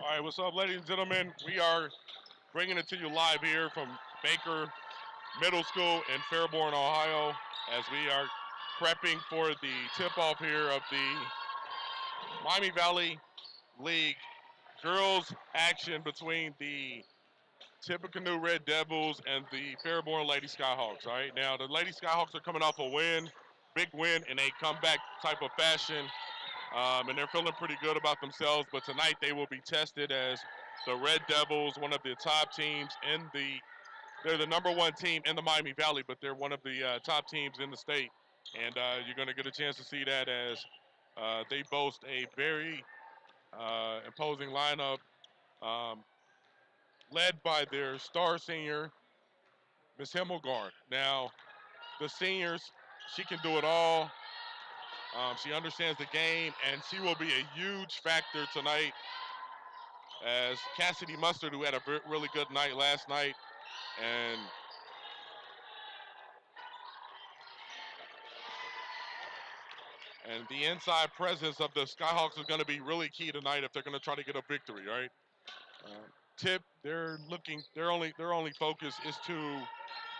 All right, what's up, ladies and gentlemen? We are bringing it to you live here from Baker Middle School in Fairborn, Ohio, as we are prepping for the tip-off here of the Miami Valley League girls action between the Tippecanoe Red Devils and the Fairborn Lady Skyhawks. All right, now the Lady Skyhawks are coming off a win, big win in a comeback type of fashion. And they're feeling pretty good about themselves. But tonight they will be tested as the Red Devils, one of the top teams in they're the number one team in the Miami Valley, but they're one of the top teams in the state. And you're going to get a chance to see that as they boast a very imposing lineup um, led by their star senior, Miss Himmelgarn. Now, the seniors, she can do it all. She understands the game, and she will be a huge factor tonight as Cassidy Mustard, who had a really good night last night, and the inside presence of the Skyhawks is going to be really key tonight if they're going to try to get a victory, right? Tip, their only focus is to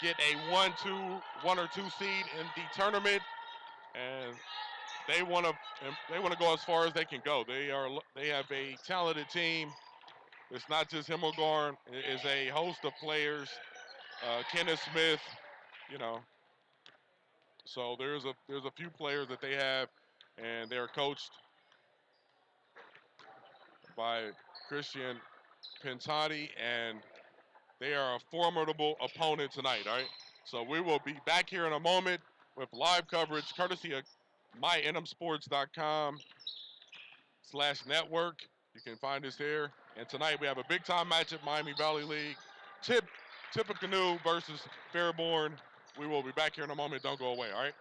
get a one or two seed in the tournament, and they want to go as far as they can go. They have a talented team. It's not just Himmelgarn. It is a host of players. Kenneth Smith, you know. So there's a few players that they have, and they're coached by Christian Pintati, and they are a formidable opponent tonight. All right. So we will be back here in a moment with live coverage, courtesy of mynmsports.com/network. You can find us there. And tonight we have a big time match at Miami Valley League. Tippecanoe versus Fairborn. We will be back here in a moment. Don't go away, all right?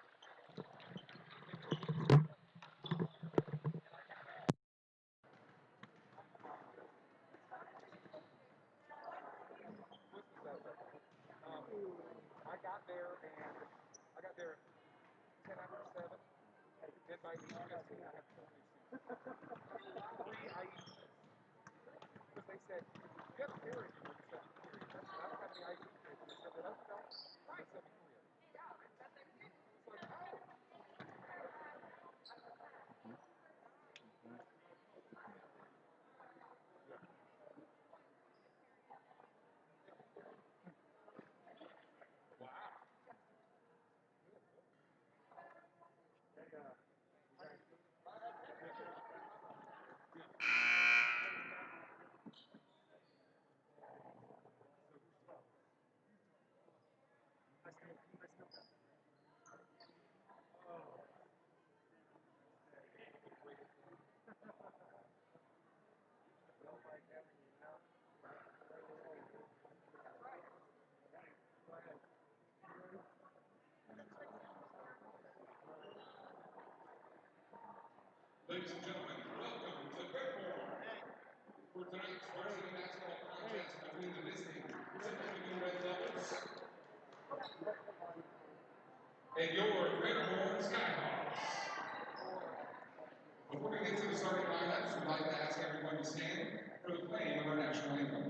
Ladies and gentlemen, welcome to Fairborn for tonight's varsity basketball contest between the visiting Tippecanoe Red Devils and your Fairborn Skyhawks. Before we get to the starting lineups, we'd like to ask everyone to stand for the playing of our national anthem.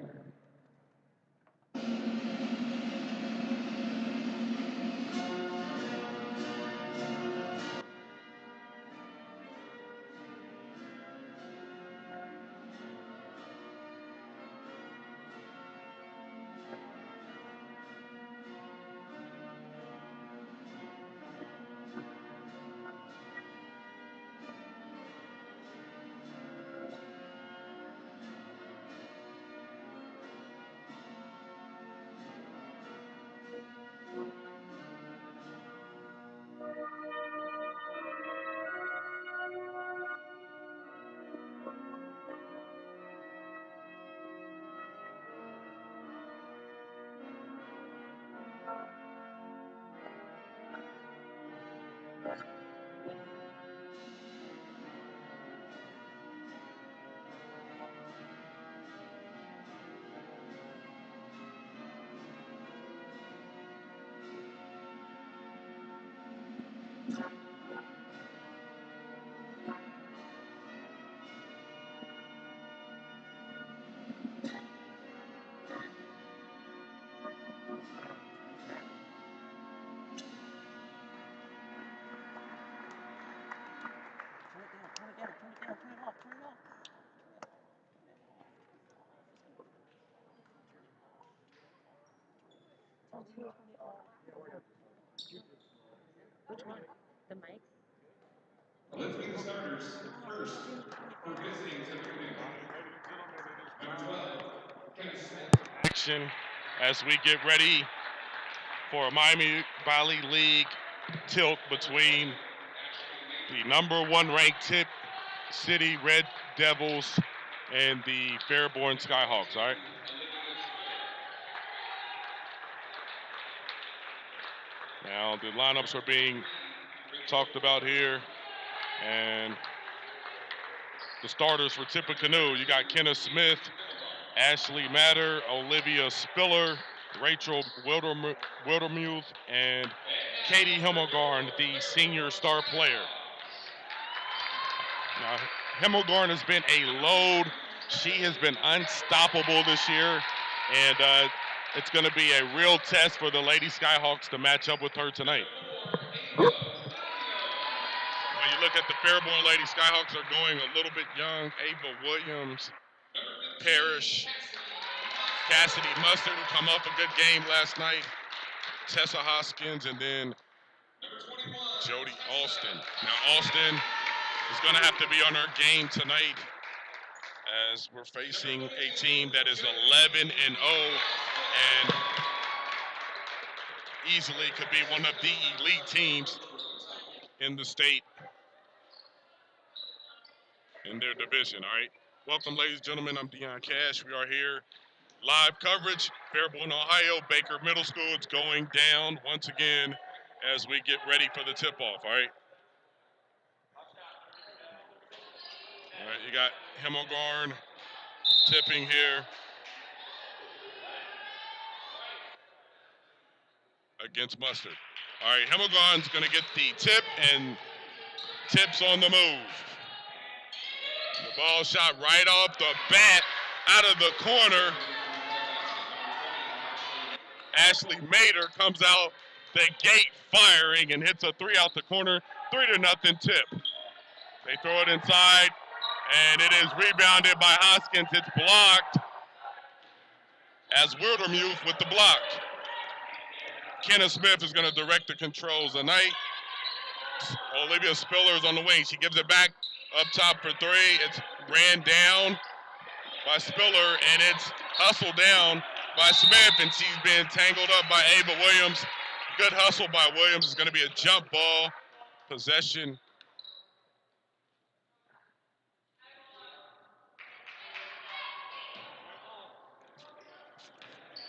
Let's meet the starters. First, for visiting Tippecanoe, number 12, Kenneth Smith. Action as we get ready for a Miami Valley League tilt between the #1 ranked Tip City Red Devils and the Fairborn Skyhawks, all right? Now the lineups are being talked about here, and the starters for Tippecanoe, you got Kenneth Smith, Ashley Matter, Olivia Spiller, Rachel Wildermuth, and Katie Himmelgarn, the senior star player. Now, Himmelgarn has been a load. She has been unstoppable this year, and it's going to be a real test for the Lady Skyhawks to match up with her tonight. When you look at the Fairborn Lady Skyhawks, are going a little bit young. Ava Williams, Parrish, Cassidy Mustard, who come off a good game last night, Tessa Hoskins, and then Jody Alston. Now, Alston is going to have to be on her game tonight as we're facing a team that is 11-0 and easily could be one of the elite teams in the state in their division, all right? Welcome, ladies and gentlemen. I'm Deon Cash. We are here. Live coverage, Fairborn, Ohio, Baker Middle School. It's going down once again as we get ready for the tip-off, all right? All right, you got Himmelgarn tipping here against Mustard. All right, Himmelgarn's going to get the tip, and Tip's on the move. The ball shot right off the bat out of the corner. Ashley Mater comes out the gate firing and hits a 3 out the corner, 3-0 tip. They throw it inside, and it is rebounded by Hoskins. It's blocked as Wildermuth with the block. Kenneth Smith is going to direct the controls tonight. Olivia Spiller is on the wing. She gives it back up top for 3. It's ran down by Spiller, and it's hustled down by Smith, and she's been tangled up by Ava Williams. Good hustle by Williams. It's going to be a jump ball. Possession.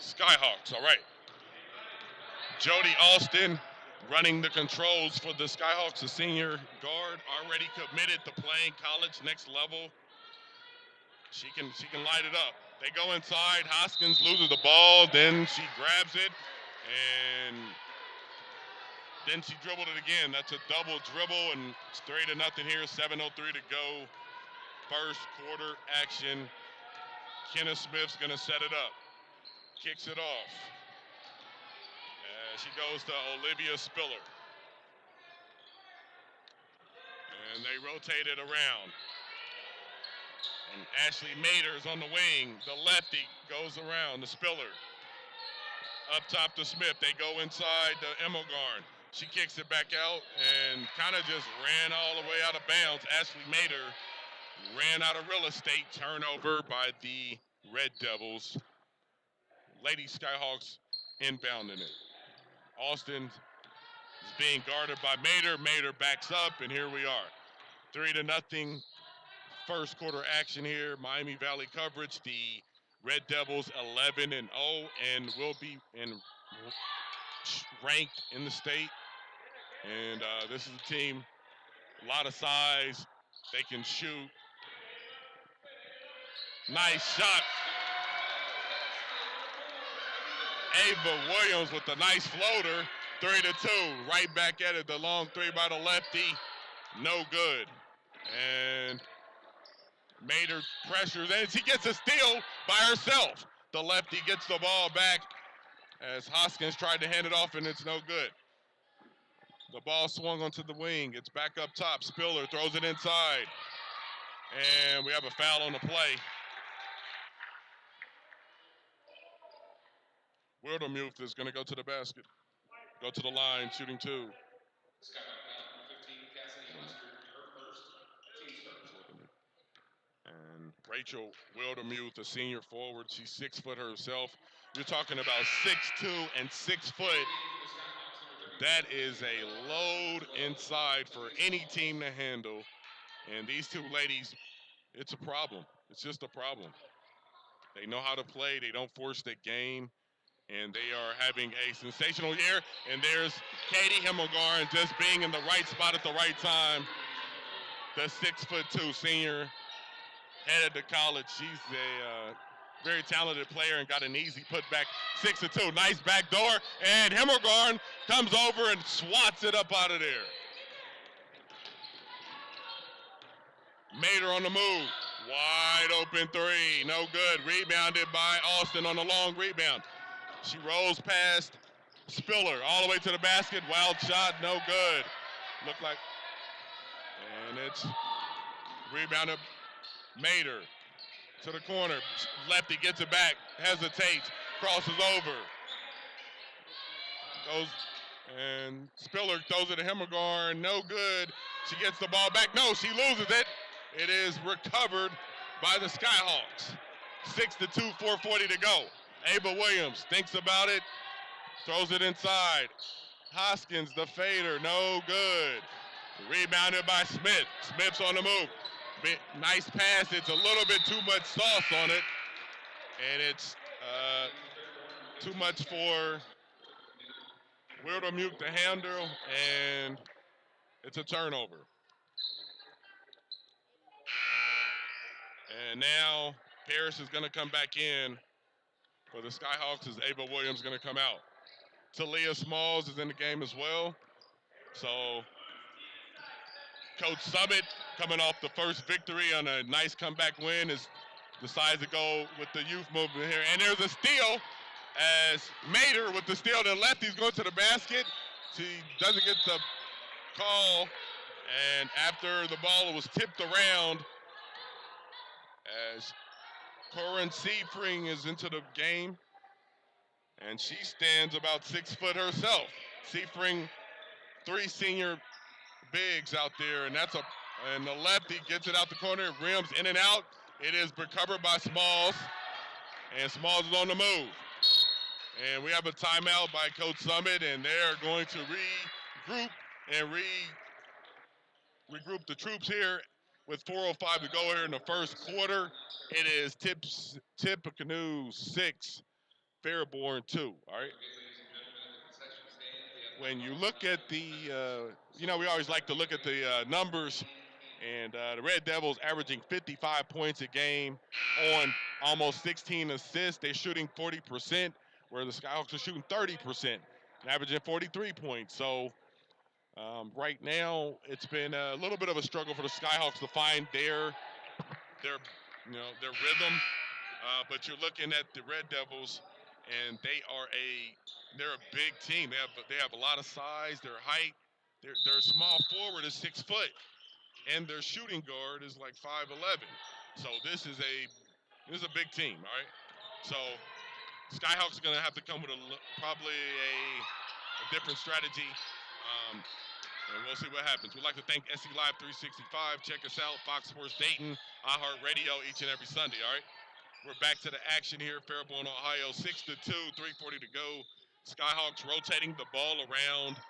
Skyhawks, all right. Jody Alston running the controls for the Skyhawks, a senior guard, already committed to playing college next level. She can light it up. They go inside. Hoskins loses the ball. Then she grabs it, and then she dribbled it again. That's a double dribble, and it's 3-0 here. 7:03 to go. First quarter action. Kenneth Smith's gonna set it up. Kicks it off. She goes to Olivia Spiller. And they rotate it around. And Ashley Mater is on the wing. The lefty goes around to Spiller. Up top to Smith. They go inside to Himmelgarn. She kicks it back out and kind of just ran all the way out of bounds. Ashley Mater ran out of real estate. Turnover by the Red Devils. Lady Skyhawks inbounding it. Austin is being guarded by Mater. Mater backs up, and here we are. 3-0. First quarter action here. Miami Valley coverage. The Red Devils 11-0 and will be ranked in the state. And this is a team, a lot of size. They can shoot. Nice shot. Ava Williams with a nice floater, 3-2. Right back at it, the long 3 by the lefty, no good. And Mater pressures, and she gets a steal by herself. The lefty gets the ball back as Hoskins tried to hand it off, and it's no good. The ball swung onto the wing. It's back up top. Spiller throws it inside. And we have a foul on the play. Wildermuth is going to go to the basket. Go to the line, shooting 2. Skyhawk number 15, Cassidy Mustard, her first, team's first. And Rachel Wildermuth, a senior forward, she's 6 foot herself. You're talking about 6'2" and 6 foot. That is a load inside for any team to handle. And these two ladies, it's a problem. It's just a problem. They know how to play. They don't force the game. And they are having a sensational year. And there's Katie Himmelgarn just being in the right spot at the right time. The 6'2" senior headed to college. She's a very talented player and got an easy putback. 6-2, nice back door. And Himmelgarn comes over and swats it up out of there. Mater on the move. Wide open 3. No good. Rebounded by Austin on the long rebound. She rolls past Spiller all the way to the basket. Wild shot. No good. Looked like. And it's rebounded. Mater to the corner. Lefty gets it back. Hesitates. Crosses over. Goes. And Spiller throws it to Himmelgarn. No good. She gets the ball back. No, she loses it. It is recovered by the Skyhawks. 6-2, 4:40 to go. Ava Williams thinks about it, throws it inside. Hoskins, the fader, no good. Rebounded by Smith. Smith's on the move. Nice pass. It's a little bit too much sauce on it, and it's too much for Wildermuth to handle, and it's a turnover. And now Paris is going to come back in for the Skyhawks as Ava Williams going to come out. Talia Smalls is in the game as well. So Coach Summit, coming off the first victory on a nice comeback win, decides to go with the youth movement here. And there's a steal as Mater with the steal. Then lefty's going to the basket. She doesn't get the call. And after the ball was tipped around, as Corinne Seifring is into the game, and she stands about 6 foot herself. Seifring, 3 senior bigs out there, and and the lefty gets it out the corner, rims in and out. It is recovered by Smalls, and Smalls is on the move. And we have a timeout by Coach Summit, and they're going to regroup and regroup the troops here. With 4:05 to go here in the first quarter, it is Tippecanoe 6, Fairborn 2. All right. When you look at the, we always like to look at the numbers, and the Red Devils averaging 55 points a game on almost 16 assists. They're shooting 40%, where the Skyhawks are shooting 30%, averaging 43 points. So right now, it's been a little bit of a struggle for the Skyhawks to find their rhythm. But you're looking at the Red Devils, and they're a big team. They have a lot of size. Their height, their small forward is 6 foot, and their shooting guard is like 5'11". So this is a big team. All right. So Skyhawks are going to have to come with probably a different strategy. And we'll see what happens. We'd like to thank SC Live 365. Check us out, Fox Sports Dayton, iHeartRadio each and every Sunday, all right? We're back to the action here, Fairborn, Ohio, 6-2, 3:40 to go. Skyhawks rotating the ball around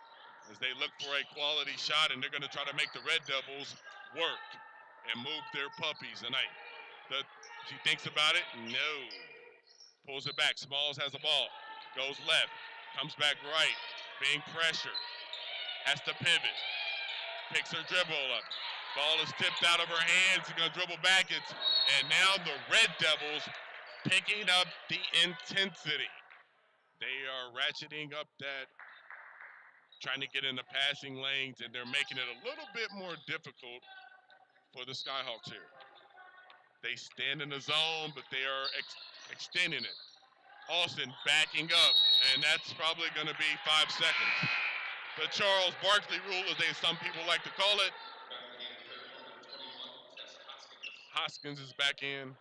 as they look for a quality shot, and they're going to try to make the Red Devils work and move their puppies tonight. She thinks about it. No. Pulls it back. Smalls has the ball. Goes left. Comes back right. Being pressured. Has to pivot. Picks her dribble up. Ball is tipped out of her hands. She's going to dribble back. And now the Red Devils picking up the intensity. They are ratcheting up that, trying to get in the passing lanes, and they're making it a little bit more difficult for the Skyhawks here. They stand in the zone, but they are extending it. Austin backing up, and that's probably going to be 5 seconds. The Charles Barkley rule, as some people like to call it. Hoskins is back in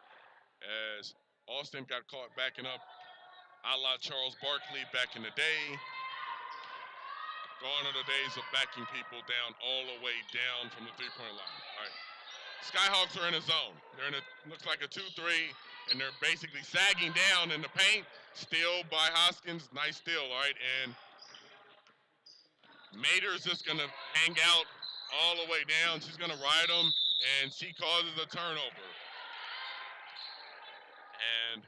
as Austin got caught backing up. a la Charles Barkley back in the day. Gone are the days of backing people down all the way down from the three-point line. All right. Skyhawks are in a zone. They're in a, looks like a 2-3, and they're basically sagging down in the paint. Steal by Hoskins. Nice steal, all right. And Mater's just going to hang out all the way down. She's going to ride him, and she causes a turnover. And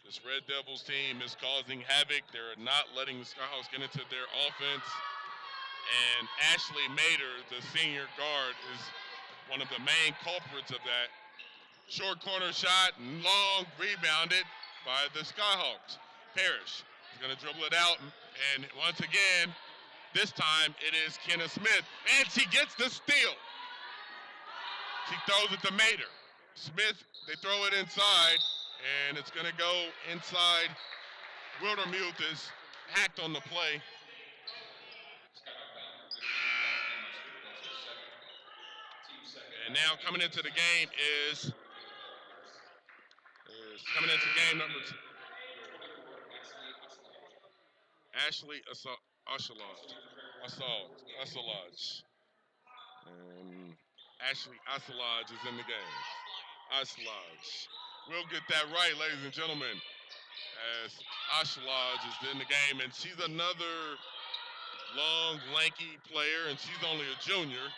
this Red Devils team is causing havoc. They're not letting the Skyhawks get into their offense. And Ashley Mater, the senior guard, is one of the main culprits of that. Short corner shot, long, rebounded by the Skyhawks. Parrish is going to dribble it out, and once again, this time it is Kenna Smith, and she gets the steal. She throws it to Mater. Smith, they throw it inside, and it's going to go inside. Wildermuth is hacked on the play. And now coming into the game is coming into game number 2. Ashley Asalaj. And Ashley Asalaj is in the game. Asalaj. We'll get that right, ladies and gentlemen, as Asalaj is in the game. And she's another long, lanky player, and she's only a junior.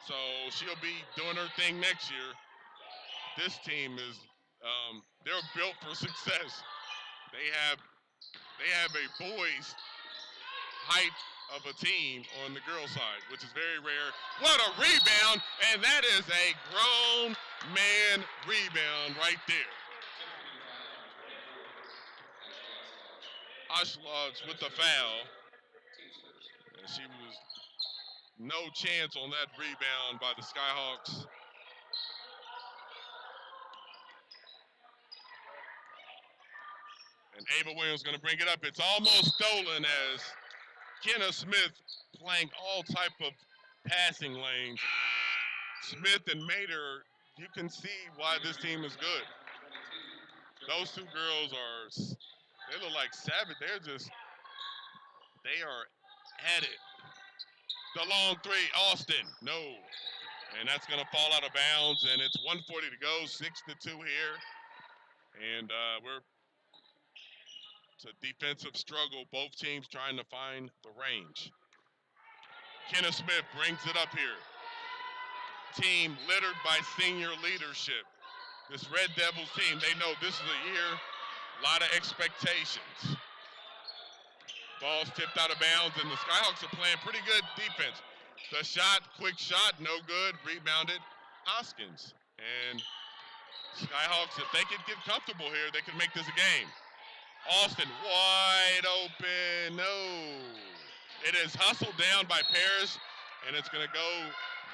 So she'll be doing her thing next year. This team is, they're built for success. They have a boys' height of a team on the girls' side, which is very rare. What a rebound, and that is a grown man rebound right there. Ashlodge with the foul, and she was no chance on that rebound by the Skyhawks. And Ava Williams going to bring it up. It's almost stolen as Kenna Smith playing all type of passing lanes. Smith and Mater, you can see why this team is good. Those two girls they look like savage. They are at it. The long three, Austin, no. And that's going to fall out of bounds, and it's 1:40 to go, 6-2 here. And it's a defensive struggle, both teams trying to find the range. Kenna Smith brings it up here. Team littered by senior leadership. This Red Devils team, they know this is a year, a lot of expectations. Ball's tipped out of bounds, and the Skyhawks are playing pretty good defense. The shot, quick shot, no good, rebounded Hoskins. And Skyhawks, if they could get comfortable here, they could make this a game. Austin wide open, no. It is hustled down by Parrish, and it's going to go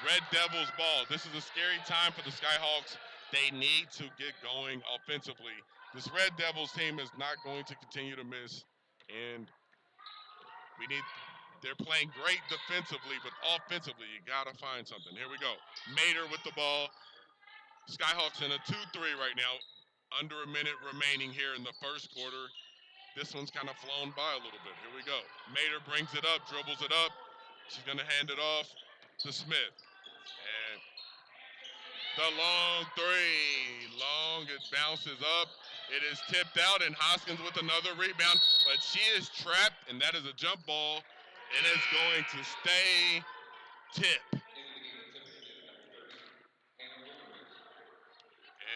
Red Devils ball. This is a scary time for the Skyhawks. They need to get going offensively. This Red Devils team is not going to continue to miss, and they're playing great defensively, but offensively, you got to find something. Here we go. Mater with the ball. Skyhawks in a 2-3 right now. Under a minute remaining here in the first quarter. This one's kind of flown by a little bit. Here we go. Mater brings it up, dribbles it up. She's going to hand it off to Smith. And the long three. Long, it bounces up. It is tipped out, and Hoskins with another rebound. But she is trapped, and that is a jump ball. It is going to stay tip.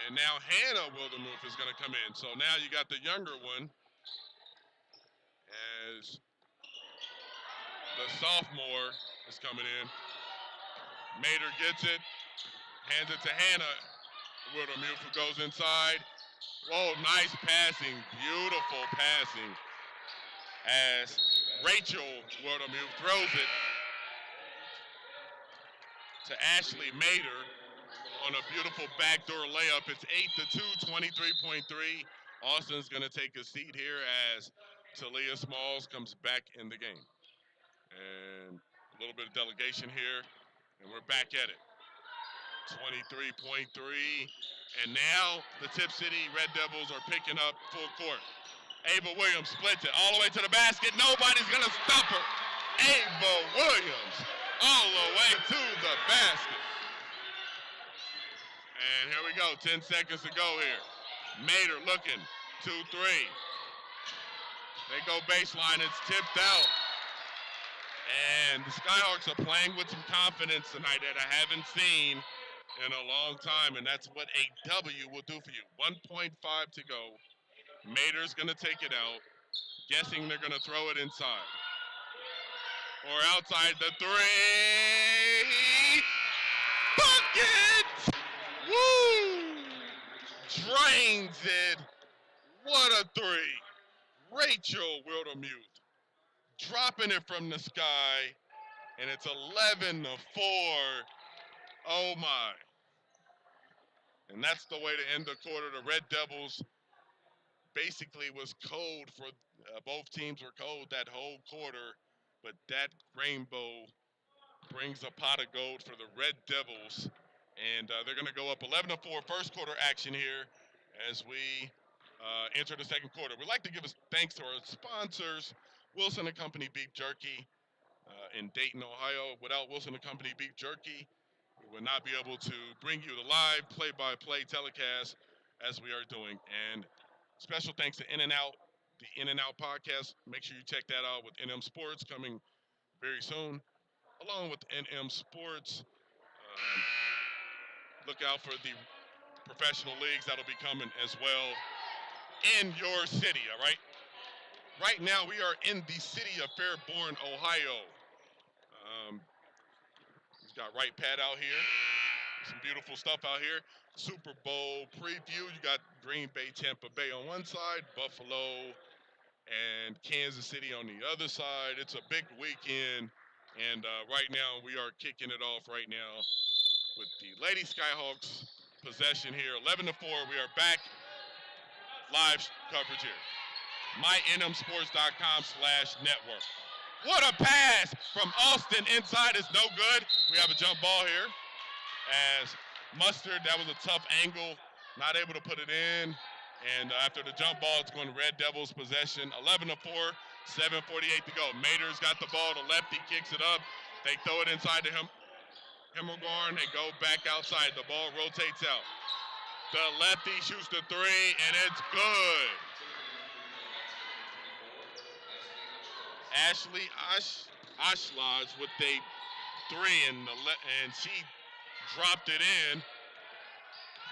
And now Hannah Wildermuth is going to come in. So now you got the younger one as the sophomore is coming in. Mater gets it, hands it to Hannah Wildermuth, who goes inside. Whoa, nice passing, beautiful passing as Rachel Wildermuth throws it to Ashley Mater on a beautiful backdoor layup. It's 8-2, 23.3. Austin's going to take a seat here as Talia Smalls comes back in the game. And a little bit of delegation here, and we're back at it. 23.3. And now the Tip City Red Devils are picking up full court. Ava Williams splits it all the way to the basket. Nobody's going to stop her. Ava Williams all the way to the basket. And here we go, 10 seconds to go here. Mater looking, 2-3. They go baseline, it's tipped out. And the Skyhawks are playing with some confidence tonight that I haven't seen in a long time, and that's what a W will do for you. 1.5 to go. Mater's going to take it out, guessing they're going to throw it inside. Or outside the three. Bucket! Woo! Drains it. What a three. Rachel Wildermuth dropping it from the sky, and it's 11-4. Oh my. And that's the way to end the quarter. The Red Devils basically was cold for both teams were cold that whole quarter, but that rainbow brings a pot of gold for the Red Devils, and they're going to go up 11-4 first quarter action here as we enter the second quarter. We'd like to give us thanks to our sponsors, Wilson & Company Beef Jerky in Dayton, Ohio. Without Wilson & Company Beef Jerky, we would not be able to bring you the live play-by-play telecast as we are doing. And special thanks to In-N-Out, the In-N-Out podcast. Make sure you check that out with NM Sports coming very soon. Along with NM Sports, look out for the professional leagues that'll be coming as well in your city, all right? Right now, we are in the city of Fairborn, Ohio. We've got right pad out here. Some beautiful stuff out here. Super Bowl preview. You got Green Bay, Tampa Bay on one side, Buffalo and Kansas City on the other side. It's a big weekend, and right now we are kicking it off right now with the Lady Skyhawks possession here. 11-4. We are back. Live coverage here. mynmsports.com/network. What a pass from Austin inside is no good. We have a jump ball here. As Mustard, that was a tough angle, not able to put it in. And after the jump ball, it's going to Red Devils possession. 11-4, 7:48 to go. Mater's got the ball. The lefty kicks it up. They throw it inside to Himmelgarn. They go back outside. The ball rotates out. The lefty shoots the three, and it's good. Ashley Ashlodge with a three, and she dropped it in,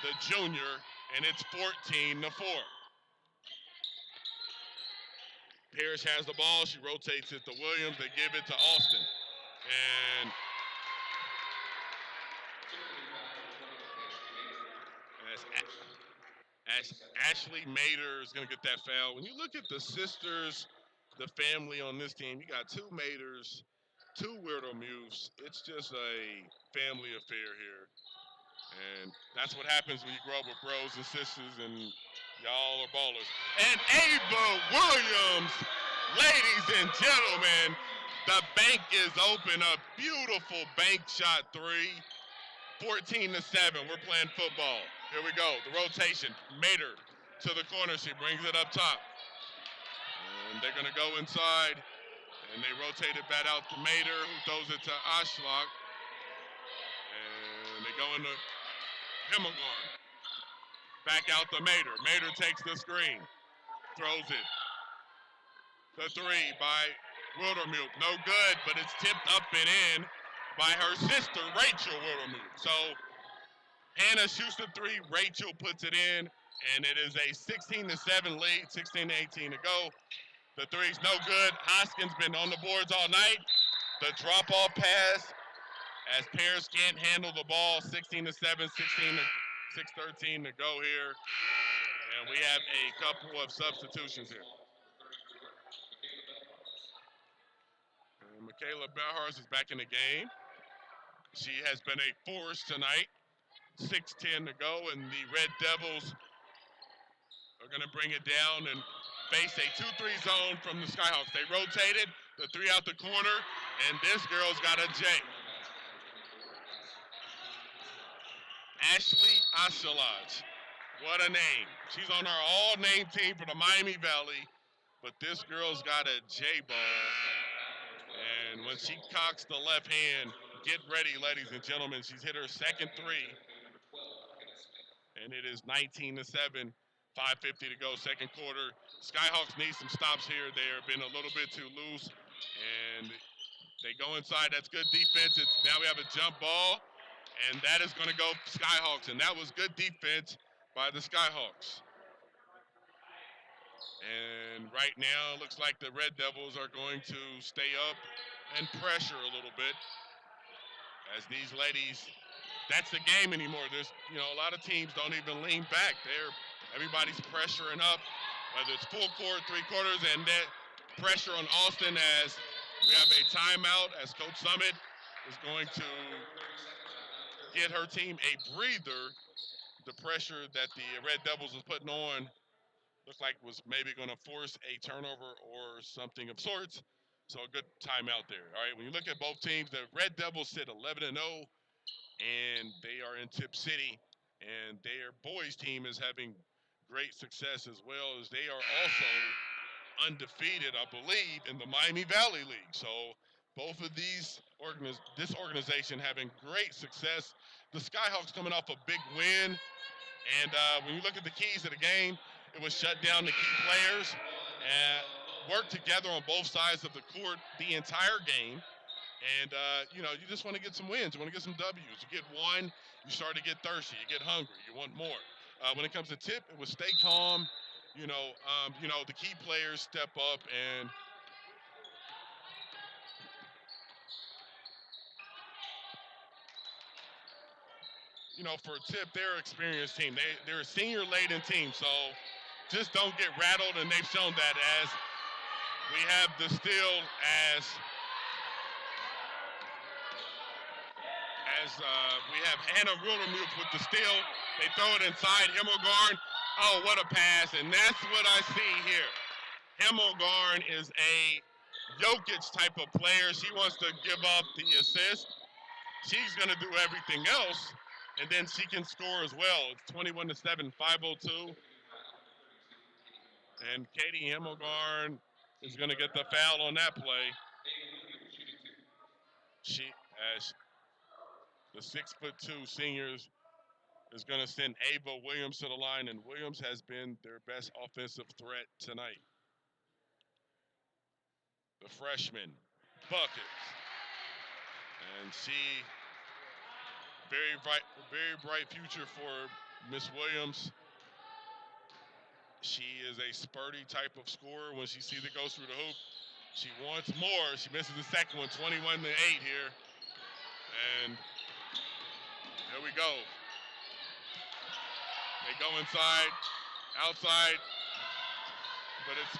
the junior, and it's 14-4. Parrish has the ball. She rotates it to Williams. They give it to Austin. And as Ashley Mater is going to get that foul. When you look at the sisters, the family on this team, you got two Maters, two Wildermuths. It's just a family affair here. And that's what happens when you grow up with bros and sisters and y'all are ballers. And Ava Williams, ladies and gentlemen, the bank is open. A beautiful bank shot three. 14-7. We're playing football. Here we go. The rotation. Mater to the corner. She brings it up top. And they're going to go inside. And they rotate it back out to Mater, who throws it to Ashlock. And they go into Himmelgarn. Back out to Mater. Mater takes the screen. Throws it. The three by Wildermuth. No good, but it's tipped up and in by her sister, Rachel Wildermuth. So Hannah shoots the three. Rachel puts it in. And it is a 16-7 lead. 16-18 to go. The three's no good. Hoskins been on the boards all night. The drop-off pass as Paris can't handle the ball. 16-7, 6:13 to go here. And we have a couple of substitutions here. And Michaela Bauhaus is back in the game. She has been a force tonight. 6:10 to go, and the Red Devils are going to bring it down and face a 2-3 zone from the Skyhawks. They rotated, the three out the corner, and this girl's got a J. Ashley Ashalaj What a name. She's on our all-name team for the Miami Valley, but this girl's got a J-ball. And when she cocks the left hand, get ready, ladies and gentlemen. She's hit her second three. And it is 19-7, 5:50 to go, second quarter. Skyhawks need some stops here. They have been a little bit too loose. And they go inside. That's good defense. Now we have a jump ball. And that is going to go Skyhawks. And that was good defense by the Skyhawks. And right now, it looks like the Red Devils are going to stay up and pressure a little bit. As these ladies, that's the game anymore. There's, a lot of teams don't even lean back. Everybody's pressuring up, whether it's full court, three quarters, and that pressure on Austin as we have a timeout as Coach Summit is going to get her team a breather. The pressure that the Red Devils was putting on looked like was maybe going to force a turnover or something of sorts. So a good timeout there. All right, when you look at both teams, the Red Devils sit 11-0, and they are in Tip City, and their boys team is having great success as well as they are also undefeated, I believe, in the Miami Valley League. So both of this organization having great success. The Skyhawks coming off a big win, and when you look at the keys of the game, it was shut down the key players and worked together on both sides of the court the entire game. And, you just want to get some wins. You want to get some W's. You get one, you start to get thirsty. You get hungry. You want more. When it comes to Tip, it was stay calm. The key players step up and for Tip, they're an experienced team. They're a senior-laden team, so just don't get rattled, and they've shown that as we have the steal as we have Hannah Rudermuth with the steal. They throw it inside Himmelgarn. Oh, what a pass, and that's what I see here. Himmelgarn is a Jokic type of player. She wants to give up the assist. She's going to do everything else, and then she can score as well. It's 21-7, 5:02. And Katie Himmelgarn is going to get the foul on that play. As the 6'2" seniors is going to send Ava Williams to the line, and Williams has been their best offensive threat tonight. The freshman, buckets. And she, very bright future for Miss Williams. She is a spurty type of scorer when she sees it goes through the hoop. She wants more. She misses the second one, 21-8 here. And there we go. They go inside, outside, but it's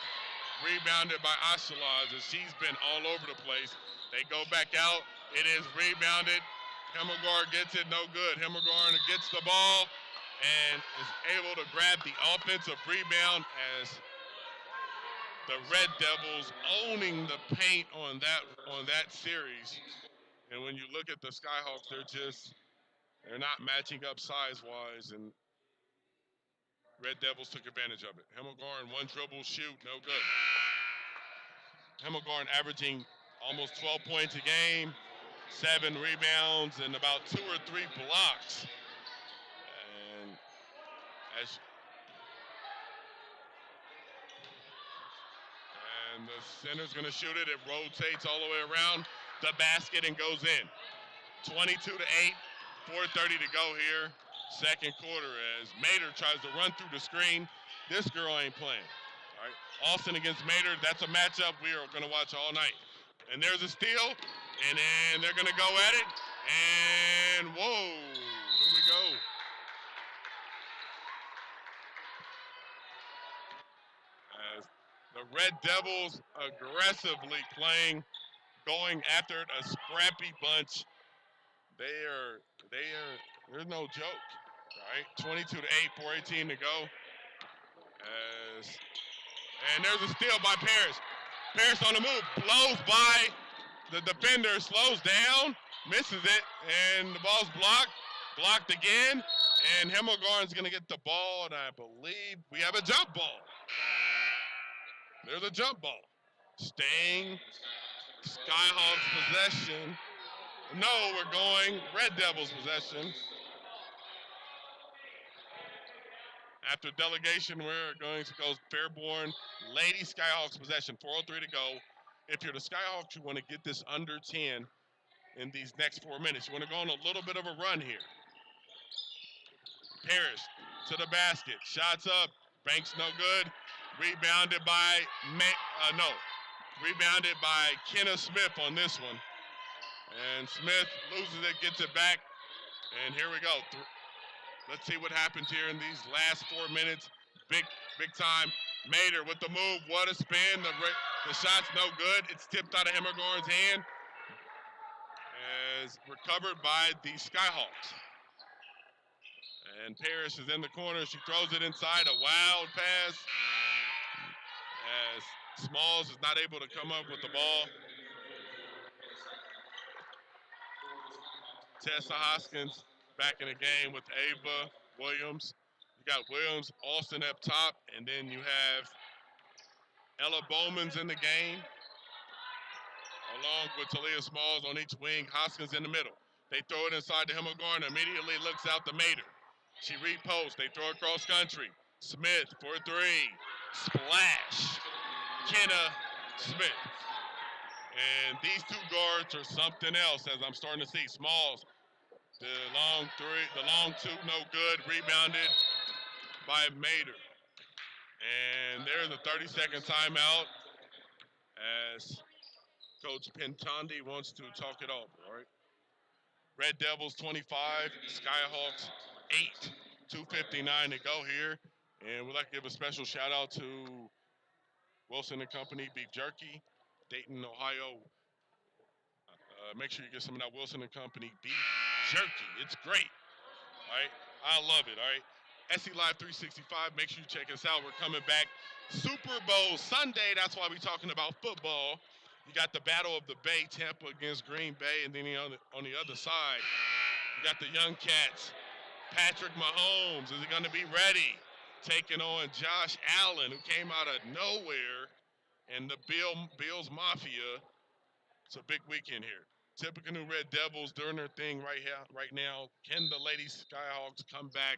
rebounded by Ashalaz as she's been all over the place. They go back out. It is rebounded. Himmelgarn gets it, no good. Himmelgarn gets the ball and is able to grab the offensive rebound as the Red Devils owning the paint on that series. And when you look at the Skyhawks, they're not matching up size-wise, and Red Devils took advantage of it. Himmelgarn, one dribble, shoot, no good. Himmelgarn averaging almost 12 points a game, 7 rebounds, and about 2 or 3 blocks. And the center's going to shoot it. It rotates all the way around the basket and goes in. 22-8, 4:30 to go here. Second quarter as Mater tries to run through the screen. This girl ain't playing. All right, Austin against Mater. That's a matchup we are going to watch all night. And there's a steal, and then they're going to go at it. And whoa, here we go. As the Red Devils aggressively playing, going after it, a scrappy bunch. There's no joke. All right, 22-8, 4:18 to go. And there's a steal by Paris. Paris on the move, blows by the defender, slows down, misses it, and the ball's blocked. Blocked again, and Himmelgarn's going to get the ball, and I believe we have a jump ball. There's a jump ball. Staying Skyhawks possession. No, we're going Red Devils possession. After delegation, we're going to go Fairborn Lady Skyhawks possession. 4:03 to go. If you're the Skyhawks, you want to get this under 10 in these next 4 minutes. You want to go on a little bit of a run here. Parrish to the basket. Shots up. Banks no good. Rebounded by Rebounded by Kenna Smith on this one. And Smith loses it, gets it back. And here we go. Let's see what happens here in these last 4 minutes. Big time. Mater with the move. What a spin. The shot's no good. It's tipped out of Himmelgarn's hand. As recovered by the Skyhawks. And Parrish is in the corner. She throws it inside. A wild pass. As Smalls is not able to come up with the ball. Tessa Hoskins back in the game with Ava Williams. You got Williams, Austin up top, and then you have Ella Bowman's in the game, along with Talia Smalls on each wing. Hoskins in the middle. They throw it inside to Himmelgarn. Immediately looks out to Mater. She reposts. They throw it cross country. Smith for three. Splash. Kenna Smith. And these two guards are something else, as I'm starting to see. Smalls, the long three, the long two, no good. Rebounded by Mater. And there's a 30-second timeout as Coach Pintondi wants to talk it over, all right? Red Devils 25, Skyhawks 8. 2:59 to go here. And we'd like to give a special shout out to Wilson and Company Beef Jerky, Dayton, Ohio. Make sure you get some of that Wilson and Company Beef Jerky. It's great. All right. I love it. All right. SC Live 365. Make sure you check us out. We're coming back Super Bowl Sunday. That's why we're talking about football. You got the Battle of the Bay, Tampa against Green Bay, and then on the other side, you got the Young Cats. Patrick Mahomes, is he going to be ready? Taking on Josh Allen, who came out of nowhere, and the Bills Mafia. It's a big weekend here. Tippecanoe Red Devils doing their thing right now. Can the Lady Skyhawks come back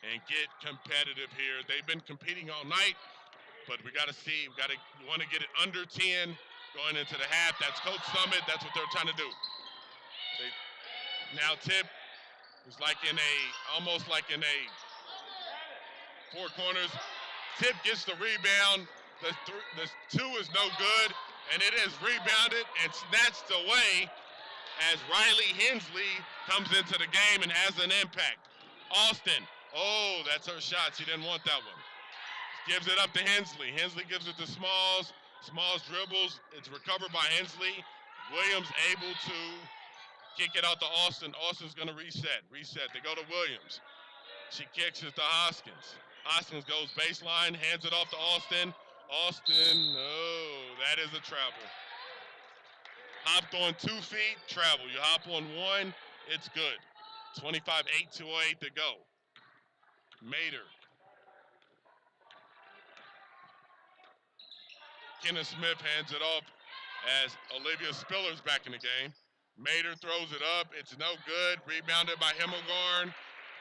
and get competitive here? They've been competing all night, but we got to see. We want to get it under 10 going into the half. That's Coach Summit. That's what they're trying to do. Now Tip is almost like in a four corners. Tip gets the rebound. The two is no good, and it is rebounded and snatched away as Riley Hensley comes into the game and has an impact. Austin, oh, that's her shot. She didn't want that one. Gives it up to Hensley. Hensley gives it to Smalls. Smalls dribbles. It's recovered by Hensley. Williams able to kick it out to Austin. Austin's going to reset. They go to Williams. She kicks it to Hoskins. Hoskins goes baseline, hands it off to Austin. Austin, oh, that is a travel. Hopped on 2 feet, travel. You hop on one, it's good. 25-8, 2:08 to go. Mater. Kenna Smith hands it off as Olivia Spiller's back in the game. Mater throws it up. It's no good. Rebounded by Himmelgarn.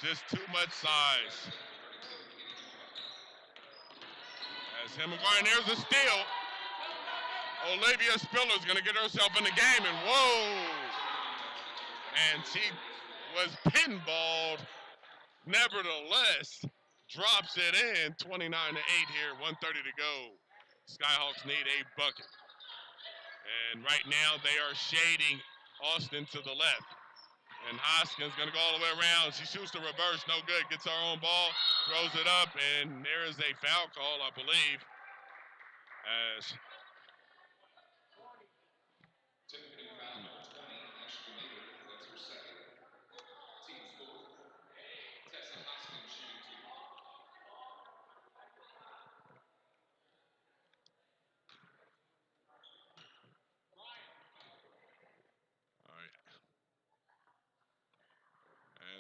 Just too much size. As Himmelgarn, there's a steal. Olivia Spiller's going to get herself in the game, and whoa! And she was pinballed. Nevertheless, drops it in. 29-8 here. 1:30 to go. Skyhawks need a bucket. And right now they are shading Austin to the left. And Hoskins going to go all the way around. She shoots the reverse, no good. Gets her own ball, throws it up, and there is a foul call, I believe. As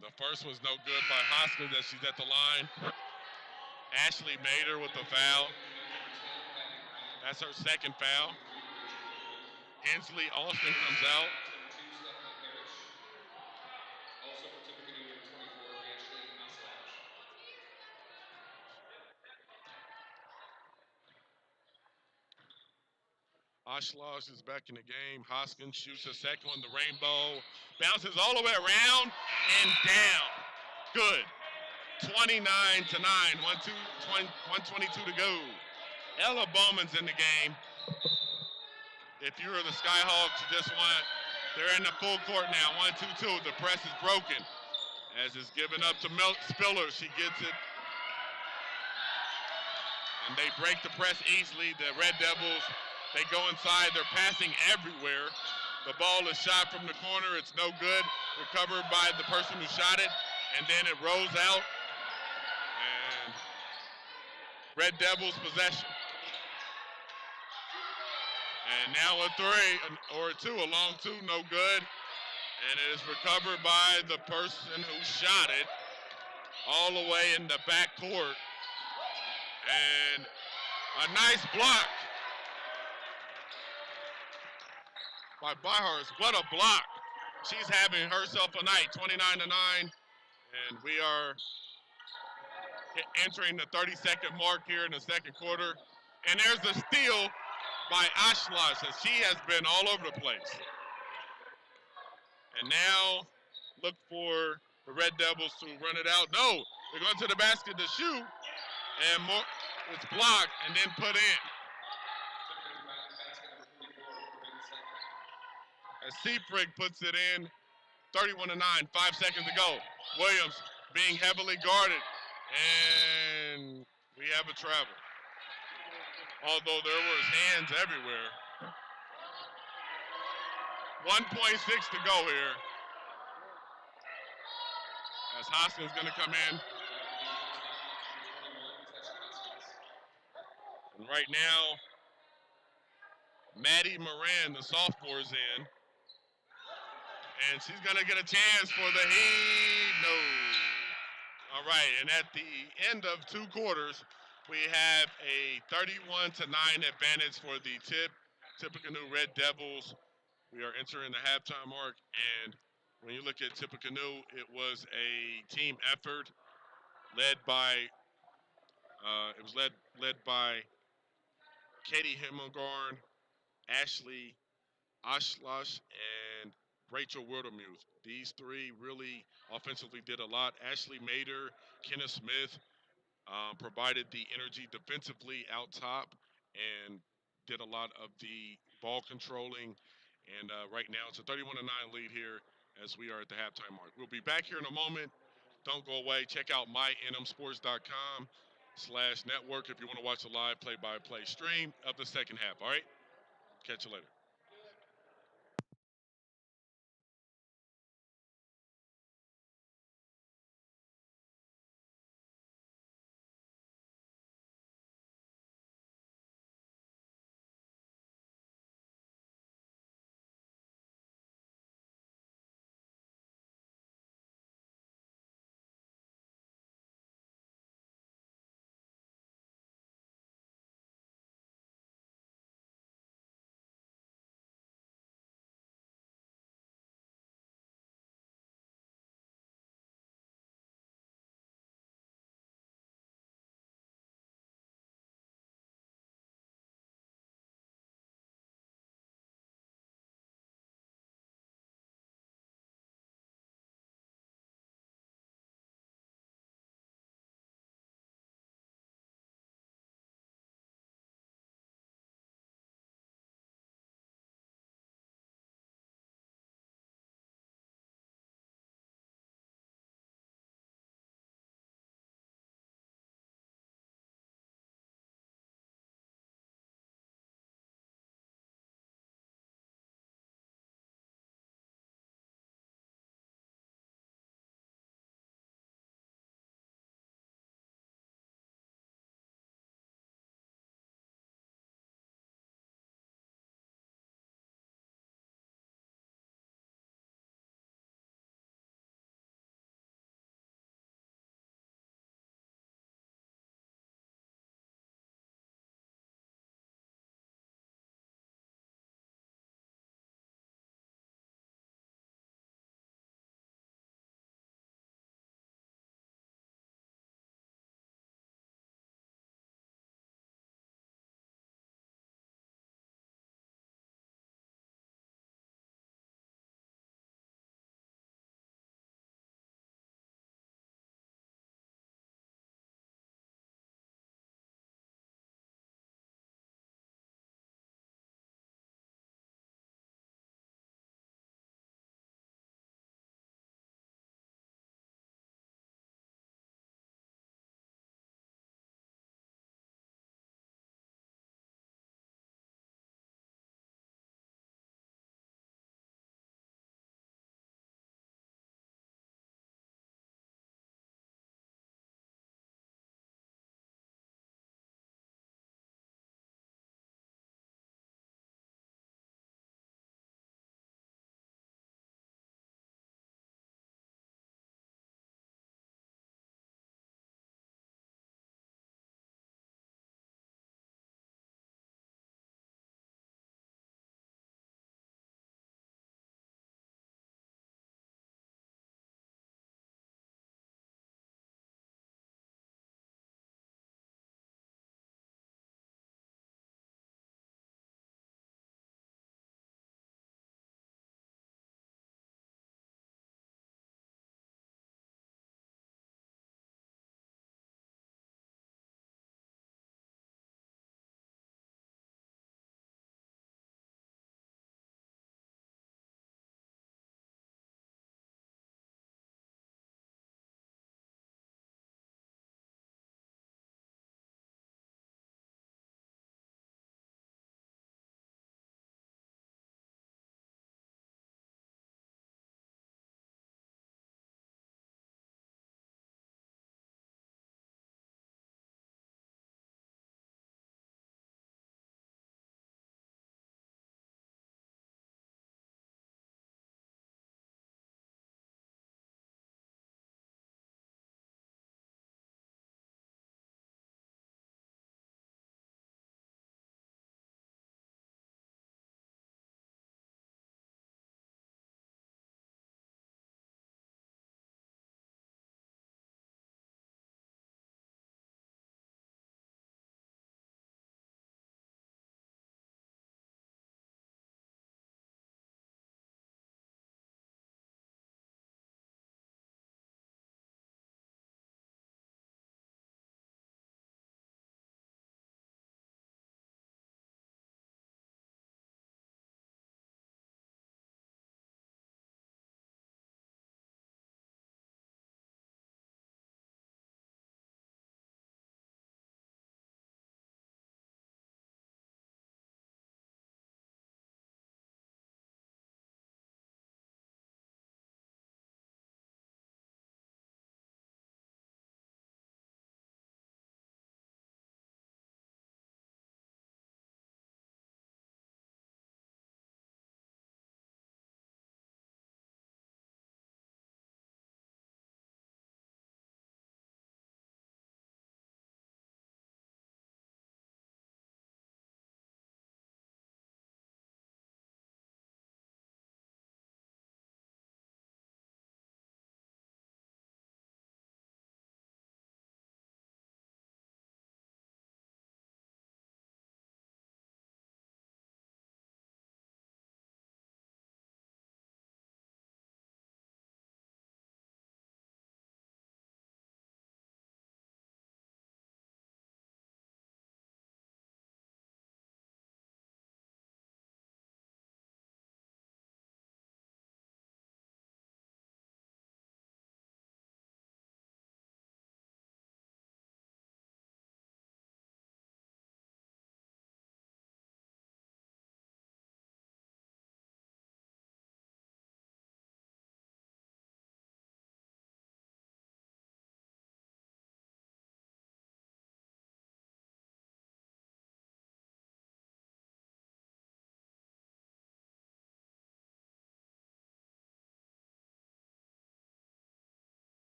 The first was no good by Hoskins as she's at the line. Ashley made her with the foul. That's her second foul. Hensley Austin comes out. Also for Tippecanoe number 24, Ashley Oslash. Oshlosh is back in the game. Hoskins shoots a second one, the rainbow. Bounces all the way around and down. Good. 29-9. 122 to go. Ella Bowman's in the game. If you were the Skyhawks, you just want, they're in the full court now. 1-2-2. The press is broken. As it's given up to Spiller, she gets it. And they break the press easily. The Red Devils, they go inside. They're passing everywhere. The ball is shot from the corner. It's no good. Recovered by the person who shot it. And then it rolls out. And Red Devils possession. And now a three or a two, a long two, no good. And it is recovered by the person who shot it all the way in the back court. And a nice block by Byhurst. What a block. She's having herself a night, 29-9. And we are entering the 30-second mark here in the second quarter. And there's a steal by Oshlosh, as she has been all over the place. And now look for the Red Devils to run it out. No, they're going to the basket to shoot. And more, it's blocked and then put in. As Seafrig puts it in, 31-9, 5 seconds to go. Williams being heavily guarded. And we have a travel. Although there was hands everywhere. 1.6 to go here. As Hoskins going to come in. And right now, Maddie Moran, the sophomore, is in. And she's going to get a chance for the Heat. No. All right, and at the end of 2 quarters, we have a 31-9 advantage for the Tippecanoe Red Devils. We are entering the halftime mark, and when you look at Tippecanoe, it was a team effort led by Katie Himmelgarn, Ashley Oshlosh, and Rachel Wildermuth. These three really offensively did a lot. Ashley Mader, Kenneth Smith provided the energy defensively out top and did a lot of the ball controlling. And right now it's a 31-9 lead here as we are at the halftime mark. We'll be back here in a moment. Don't go away. Check out mynmsports.com/network if you want to watch the live play-by-play stream of the second half. All right? Catch you later.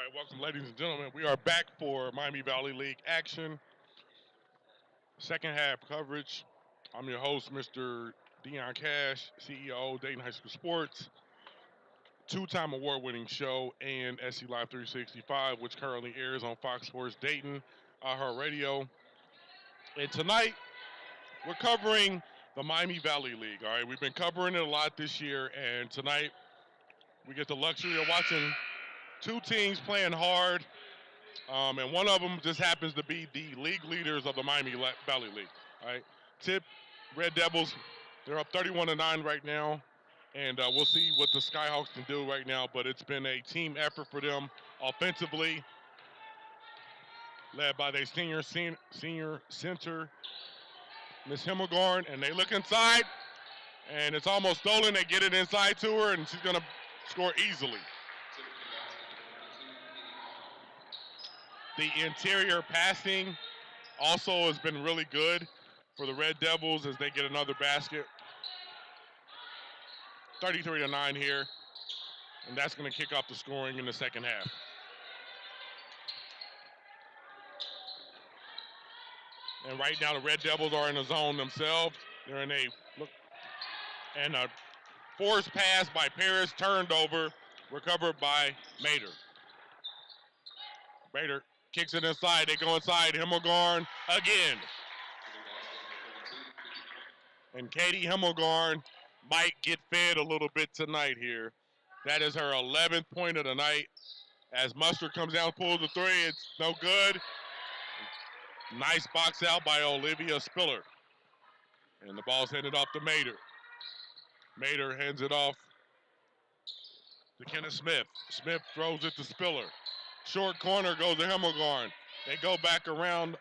All right, welcome, ladies and gentlemen. We are back for Miami Valley League action. Second half coverage. I'm your host, Mr. Dion Cash, CEO of Dayton High School Sports, two-time award-winning show, and SC Live 365, which currently airs on Fox Sports Dayton, iHeartRadio. And tonight, we're covering the Miami Valley League. All right, we've been covering it a lot this year, and tonight we get the luxury of watching two teams playing hard. And one of them just happens to be the league leaders of the Miami Valley League. All right, Tip Red Devils, they're up 31-9 right now, and we'll see what the Skyhawks can do right now. But it's been a team effort for them offensively, led by their senior center, Miss Himmelgarn, and they look inside, and it's almost stolen. They get it inside to her, and she's gonna score easily. The interior passing also has been really good for the Red Devils as they get another basket. 33-9 here, and that's going to kick off the scoring in the second half. And right now the Red Devils are in a zone themselves. They're in a forced pass by Paris, turned over, recovered by Mater. Mater kicks it inside. They go inside. Himmelgarn again. And Katie Himmelgarn might get fed a little bit tonight here. That is her 11th point of the night. As Mustard comes down, pulls the three. It's no good. Nice box out by Olivia Spiller. And the ball's handed off to Mater. Mater hands it off to Kenneth Smith. Smith throws it to Spiller. Short corner goes to Himmelgarn. They go back around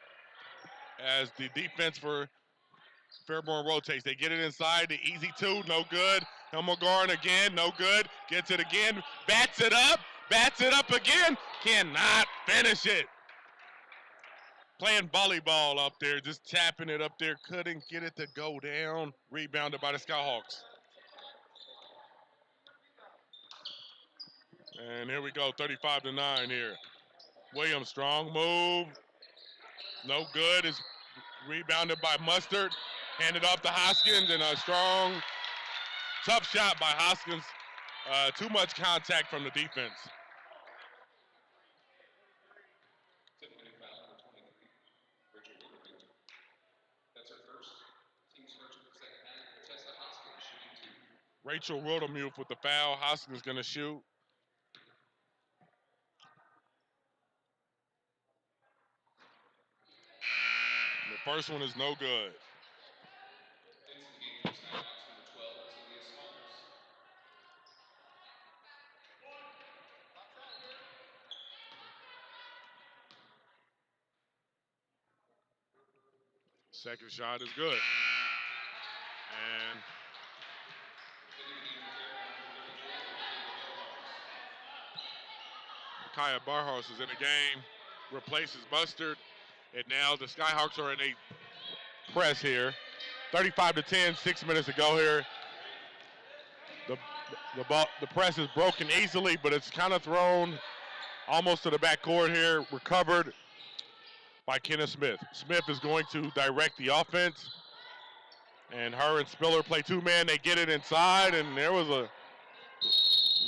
as the defense for Fairborn rotates. They get it inside. The easy two, no good. Himmelgarn again, no good. Gets it again. Bats it up again. Cannot finish it. Playing volleyball up there, just tapping it up there. Couldn't get it to go down. Rebounded by the Skyhawks. And here we go, 35-9 here. Williams, strong move. No good. It's rebounded by Mustard. Handed off to Hoskins, and a strong, tough shot by Hoskins. Too much contact from the defense. Rachel Rodemuth with the foul. Hoskins going to shoot. The first one is no good. Second shot is good. And Kaya Barhos is in the game, replaces Mustard, and now the Skyhawks are in a press here. 35-10, 6 minutes to go here. The press is broken easily, but it's kind of thrown almost to the backcourt here. Recovered by Kenneth Smith. Smith is going to direct the offense, and her and Spiller play two-man. They get it inside, and there was a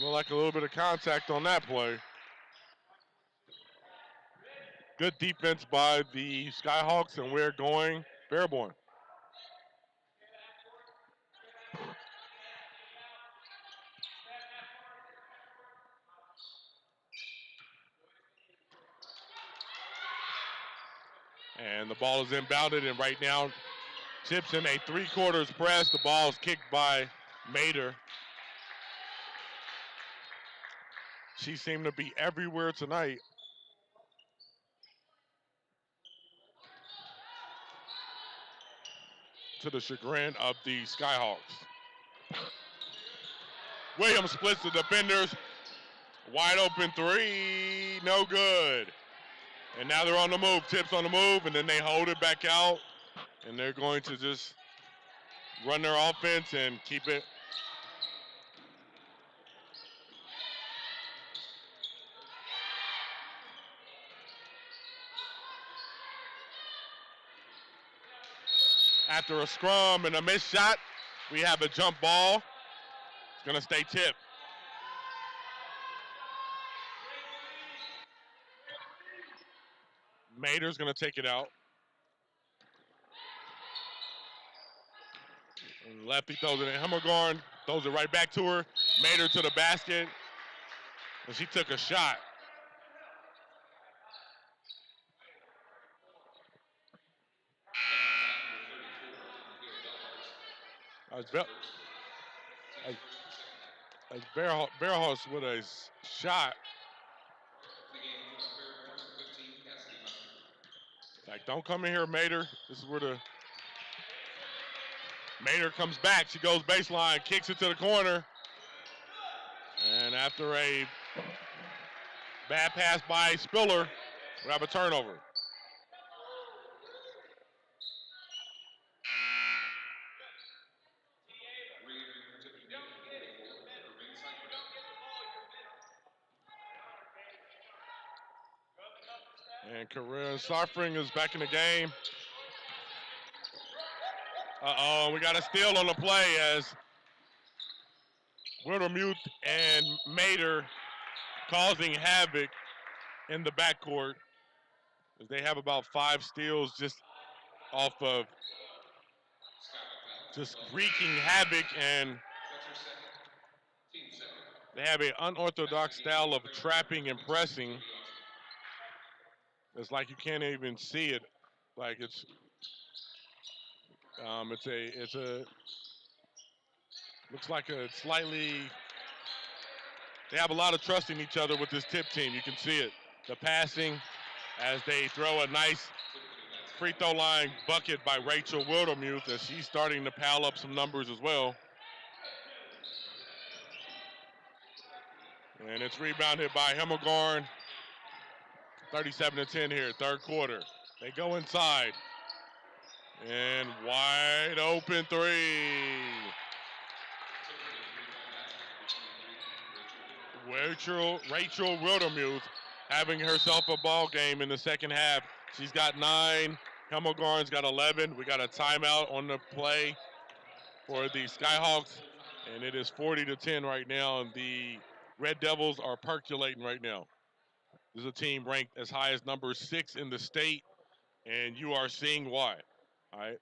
little bit of contact on that play. Good defense by the Skyhawks, and we're going Fairborn. And the ball is inbounded, and right now Tips in a three-quarters press. The ball is kicked by Mater. She seemed to be everywhere tonight. To the chagrin of the Skyhawks. Williams splits the defenders. Wide open three, no good. And now they're on the move. Tips on the move, and then they hold it back out. And they're going to just run their offense and keep it. after a scrum and a missed shot, we have a jump ball. It's going to stay tipped. Mater's going to take it out. And lefty throws it in. Hemmelgarn throws it right back to her. Mater to the basket. And she took a shot. Bearhouse with a shot. Like, don't come in here, Mater. This is where the Mater comes back. She goes baseline, kicks it to the corner. And after a bad pass by Spiller, we have a turnover. And Corinne Sarfring is back in the game. We got a steal on the play as Wildermuth and Mater causing havoc in the backcourt. They have about 5 steals just off of just wreaking havoc, and they have an unorthodox style of trapping and pressing. It's like you can't even see it. Like it's looks like a slightly, they have a lot of trust in each other with this tip team. You can see it. The passing as they throw a nice free throw line bucket by Rachel Wildermuth as she's starting to pile up some numbers as well. And it's rebounded by Hemmelgarn. 37-10 here, third quarter. They go inside. And wide open three. Rachel Wildermuth having herself a ball game in the second half. She's got 9. Hemmelgarn's got 11. We got a timeout on the play for the Skyhawks, and it is 40-10 right now. And the Red Devils are percolating right now. This is a team ranked as high as number 6 in the state, and you are seeing why. All right.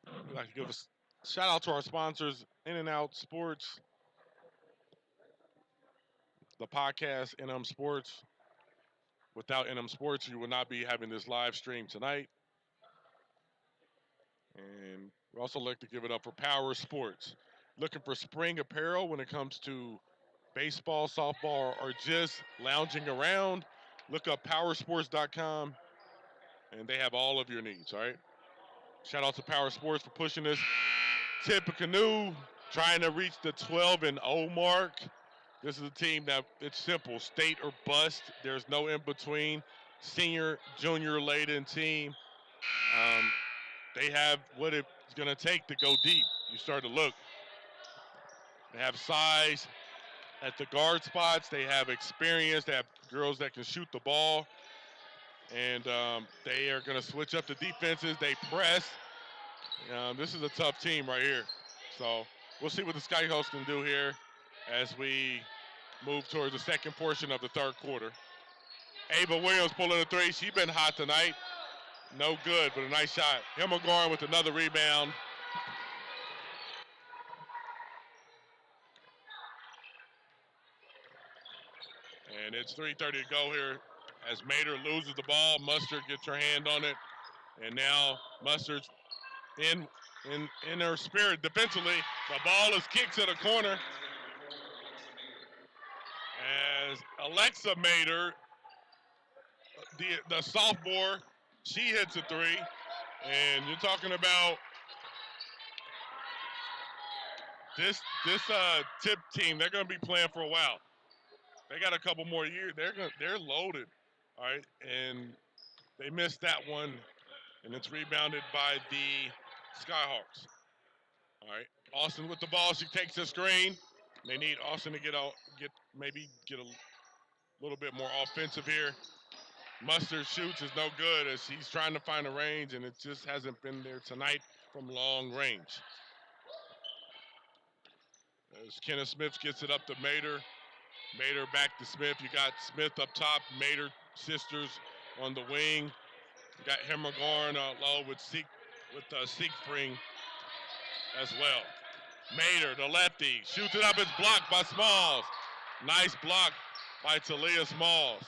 I'd like to give a shout out to our sponsors, In-N-Out Sports, the podcast, NM Sports. Without NM Sports, you would not be having this live stream tonight. And we also like to give it up for Power Sports. Looking for spring apparel when it comes to baseball, softball, or just lounging around, look up powersports.com, and they have all of your needs, all right? Shout out to Power Sports for pushing this. Tippecanoe trying to reach the 12-0 mark. This is a team that, it's simple, state or bust. There's no in between. Senior, junior laden team. They have what it's going to take to go deep. You start to look. They have size at the guard spots. They have experience. They have girls that can shoot the ball. And they are going to switch up the defenses. They press. This is a tough team right here. So we'll see what the Skyhawks can do here as we move towards the second portion of the third quarter. Ava Williams pulling a three. She's been hot tonight. No good, but a nice shot. Hemmelgarn with another rebound. And it's 3:30 to go here as Mater loses the ball. Mustard gets her hand on it. And now Mustard's in her spirit defensively. The ball is kicked to the corner. As Alexa Mater, the sophomore, she hits a three. And you're talking about this tip team, they're going to be playing for a while. They got a couple more years. They're loaded, all right? And they missed that one, and it's rebounded by the Skyhawks. All right, Austin with the ball. She takes the screen. They need Austin to get a little bit more offensive here. Mustard shoots is no good as he's trying to find a range, and it just hasn't been there tonight from long range. As Kenneth Smith gets it up to Mater. Mater back to Smith. You got Smith up top, Mater sisters on the wing. You got Hemmergorn low with Siegfried as well. Mater, the lefty, shoots it up. It's blocked by Smalls. Nice block by Talia Smalls.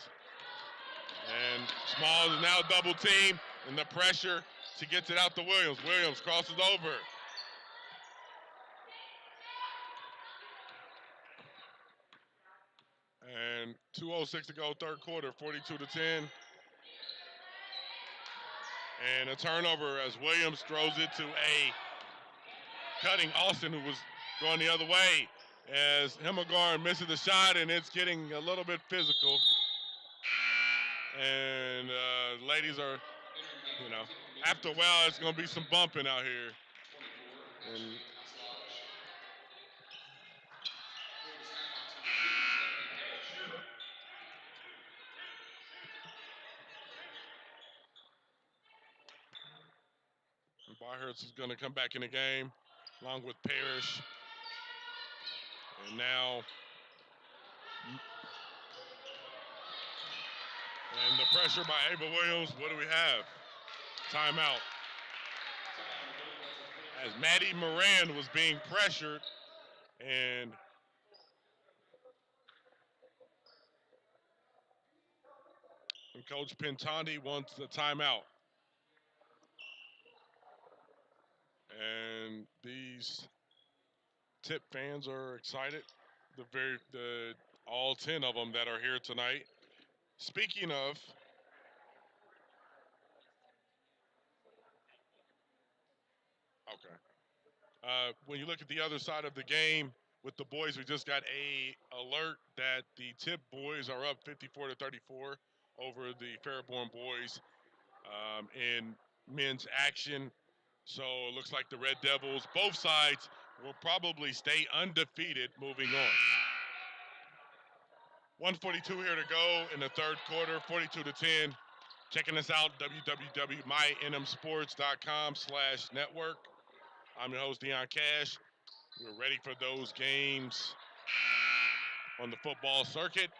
And Smalls is now double teamed, and the pressure, she gets it out to Williams. Williams crosses over. And 2:06 to go, third quarter, 42-10. And a turnover as Williams throws it to a cutting Austin, who was going the other way, as Hemmergorn misses the shot, and it's getting a little bit physical. And ladies are, after a while, it's going to be some bumping out here. And Barhurst is going to come back in the game, along with Parrish. And now, and the pressure by Ava Williams. What do we have? Timeout. As Maddie Moran was being pressured, and Coach Pintanti wants the timeout. And these Tip fans are excited. The all 10 of them that are here tonight. Speaking of, when you look at the other side of the game with the boys, we just got a alert that the Tip boys are up 54-34 over the Fairborn boys in men's action. So it looks like the Red Devils, both sides, will probably stay undefeated moving on. 1:42 here to go in the third quarter, 42-10. Checking us out, www.mynmsports.com/network. I'm your host, Deon Cash. We're ready for those games on the football circuit.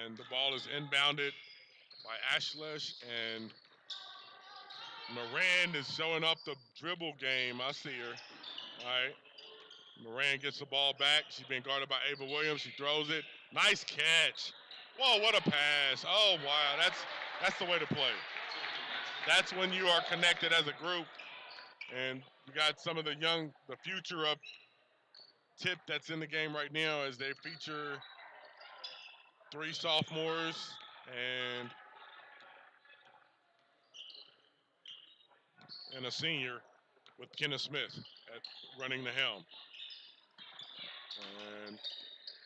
And the ball is inbounded by Ashlesh, and Moran is showing up the dribble game. I see her. All right. Moran gets the ball back. She's being guarded by Ava Williams. She throws it. Nice catch. Whoa, what a pass. Oh, wow. That's the way to play. That's when you are connected as a group. And we got some of the future of Tip that's in the game right now as they feature 3 sophomores and a senior with Kenneth Smith running the helm. And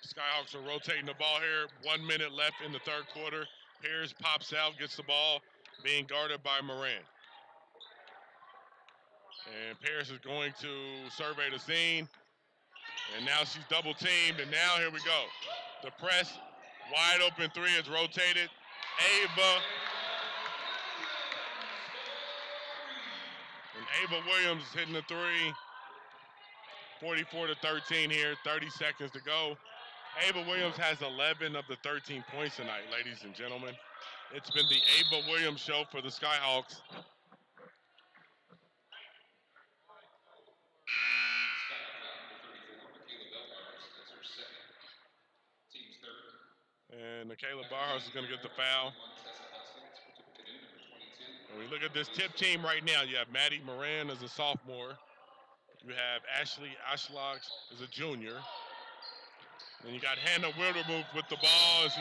Skyhawks are rotating the ball here. 1 minute left in the third quarter. Pierce pops out, gets the ball, being guarded by Moran. And Pierce is going to survey the scene. And now she's double teamed. And now here we go. The press, wide open 3 is rotated. Ava Williams is hitting the 3. 44-13 here, 30 seconds to go. Ava Williams has 11 of the 13 points tonight, ladies and gentlemen. It's been the Ava Williams show for the Skyhawks. And Michaela Barros is going to get the foul. When we look at this Tip team right now, you have Maddie Moran as a sophomore. You have Ashley Ashlock as a junior. And you got Hannah Wildermuth with the ball. Is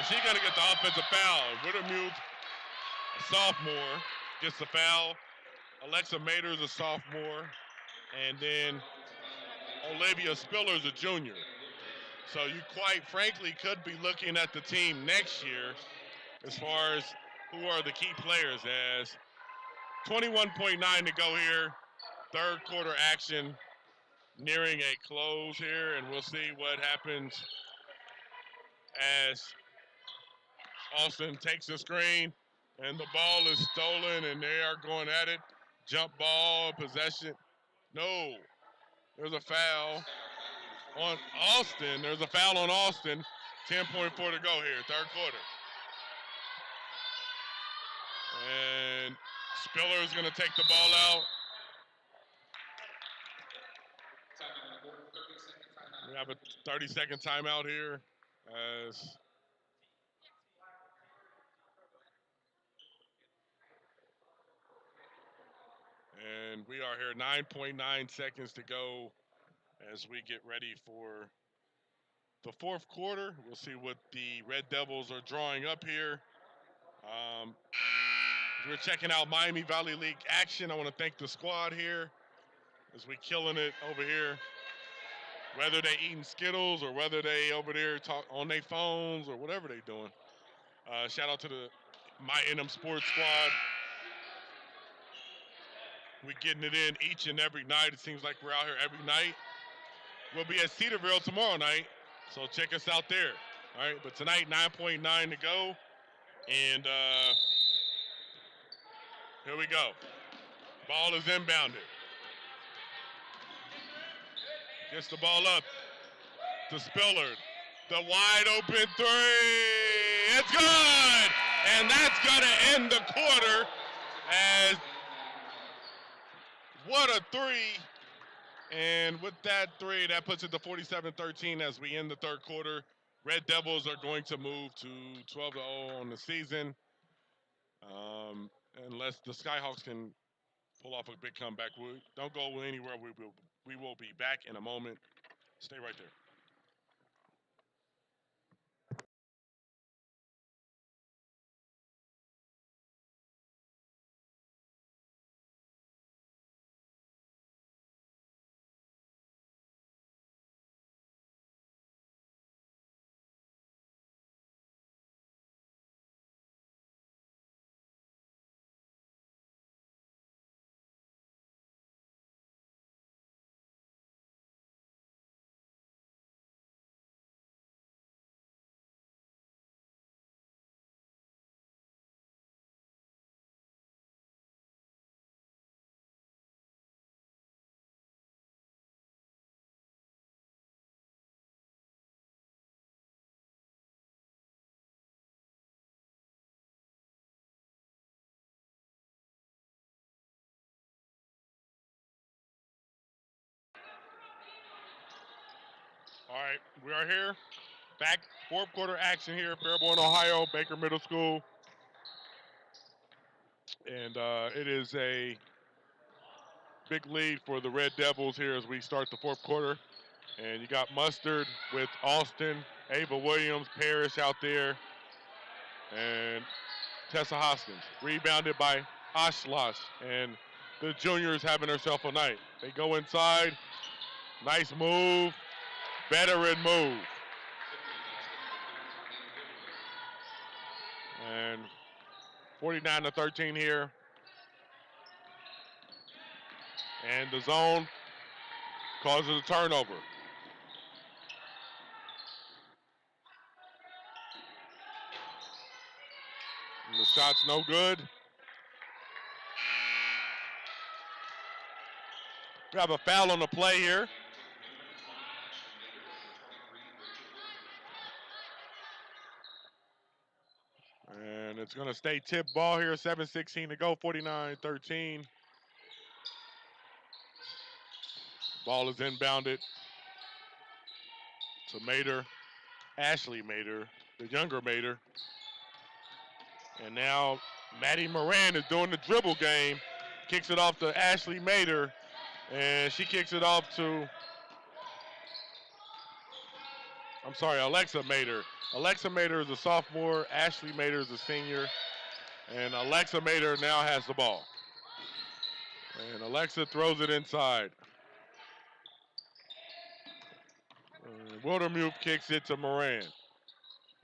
she going to get the offensive foul? Wildermuth, a sophomore, gets the foul. Alexa Mater is a sophomore. And then Olivia Spiller is a junior. So you quite frankly could be looking at the team next year as far as who are the key players, as 21.9 to go here. Third quarter action nearing a close here, and we'll see what happens as Austin takes the screen, and the ball is stolen, and they are going at it. Jump ball, possession. No, there's a foul on Austin. There's a foul on Austin. 10.4 to go here, third quarter. And Spiller is going to take the ball out. We have a 30-second timeout here as and we are here 9.9 seconds to go as we get ready for the fourth quarter. We'll see what the Red Devils are drawing up here. We're checking out Miami Valley League action. I want to thank the squad here as we killing it over here. Whether they eating Skittles or whether they over there talk on their phones or whatever they doing. Shout out to the My NM Sports squad. We're getting it in each and every night. It seems like we're out here every night. We'll be at Cedarville tomorrow night, so check us out there. All right, but tonight 9.9 to go, and here we go. Ball is inbounded. Gets the ball up to Spiller. The wide open three. It's good! And that's going to end the quarter as what a three. And with that three, that puts it to 47-13 as we end the third quarter. Red Devils are going to move to 12-0 on the season. Unless the Skyhawks can pull off a big comeback. Don't go anywhere. We will be back in a moment. Stay right there. All right, we are here. Back, fourth quarter action here, Fairborn, Ohio, Baker Middle School. And it is a big lead for the Red Devils here as we start the fourth quarter. And you got Mustard with Austin, Ava Williams, Parrish out there, and Tessa Hoskins. Rebounded by Ashlas, and the juniors having herself a night. They go inside. Nice move. Veteran move. And 49-13 here. And the zone causes a turnover. And the shot's no good. We have a foul on the play here. And it's going to stay tip ball here. 7:16 to go, 49-13. Ball is inbounded to Mater, Ashley Mater, the younger Mater. And now Maddie Moran is doing the dribble game. Kicks it off to Ashley Mater. And she kicks it off to, Alexa Mater. Alexa Mater is a sophomore. Ashley Mater is a senior. And Alexa Mater now has the ball. And Alexa throws it inside. Wildermuth kicks it to Moran.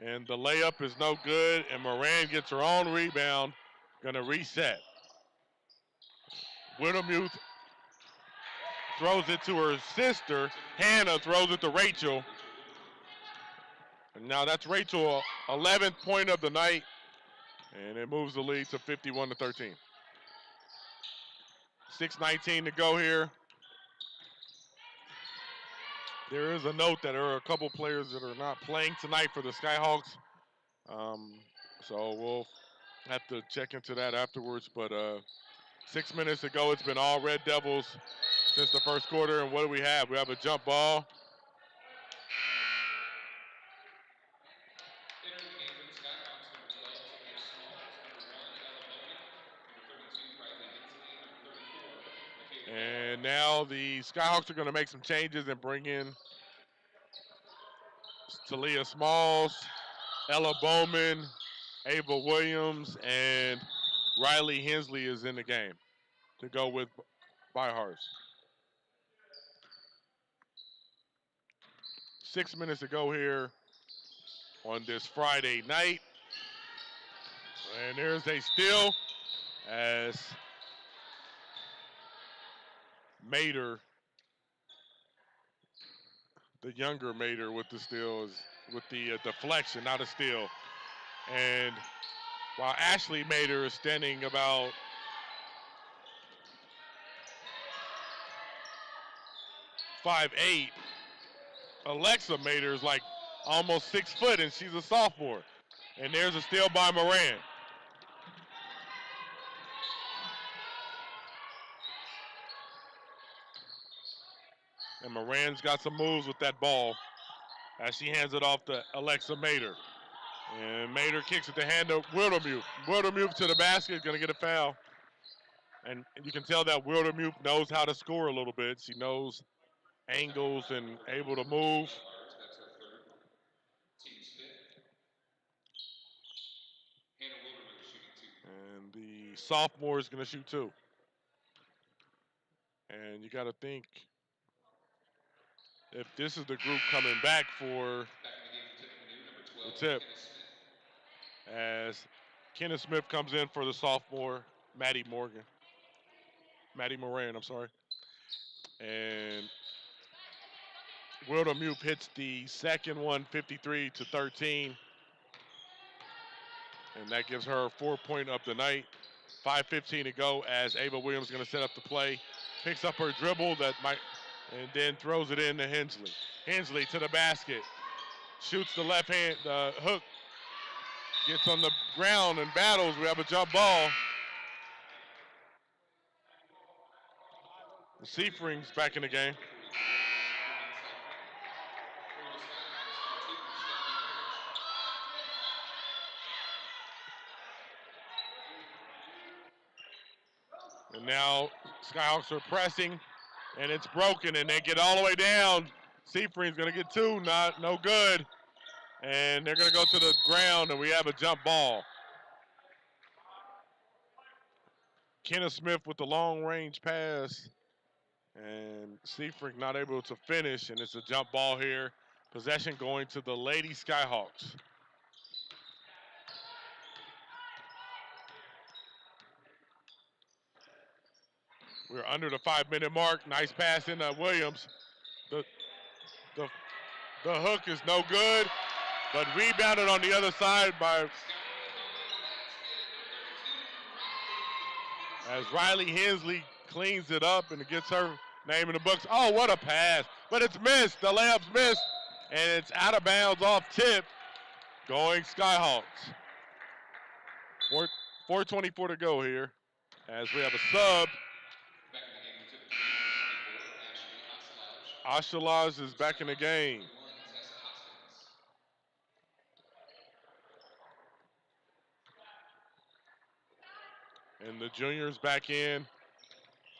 And the layup is no good. And Moran gets her own rebound. Going to reset. Widowmuth throws it to her sister. Hannah throws it to Rachel. And now that's Rachel, 11th point of the night. And it moves the lead to 51-13. 6:19 to go here. There is a note that there are a couple players that are not playing tonight for the Skyhawks. So we'll have to check into that afterwards. But 6 minutes to go. It's been all Red Devils since the first quarter. And what do we have? We have a jump ball. And now the Skyhawks are going to make some changes and bring in Talia Smalls, Ella Bowman, Ava Williams, and Riley Hensley is in the game to go with Byhars. 6 minutes to go here on this Friday night. And there's a steal as Mater, the younger Mater with the steal, is with the deflection, not a steal. And while Ashley Mater is standing about 5'8", Alexa Mater is like almost 6 foot, and she's a sophomore. And there's a steal by Moran. And Moran's got some moves with that ball as she hands it off to Alexa Mater. And Mater kicks it to hand to Wildermuth. Wildermuth to the basket, going to get a foul. And you can tell that Wildermuth knows how to score a little bit. She knows angles and able to move. And the sophomore is going to shoot too. And you got to think, if this is the group coming back for the tip, as Kenneth Smith comes in for the sophomore, Maddie Moran, I'm sorry. And Wildermuth hits the second one, 53-13. And that gives her a 4-point up the night. 5:15 to go as Ava Williams is going to set up the play. Picks up her dribble and then throws it in to Hensley. Hensley to the basket. Shoots the left hand, the hook. Gets on the ground and battles. We have a jump ball. Seifring's back in the game. And now Skyhawks are pressing, and it's broken, and they get all the way down. Seifring's going to get two, no good. And they're going to go to the ground, and we have a jump ball. Kenneth Smith with the long-range pass, and Seifring not able to finish, and it's a jump ball here. Possession going to the Lady Skyhawks. We're under the 5-minute mark. Nice pass into Williams. The hook is no good, but rebounded on the other side by as Riley Hensley cleans it up and it gets her name in the books. Oh, what a pass. But it's missed. The layup's missed, and it's out of bounds off tip going Skyhawks. 4:24 to go here as we have a sub. Ashalaj is back in the game. And the junior's back in.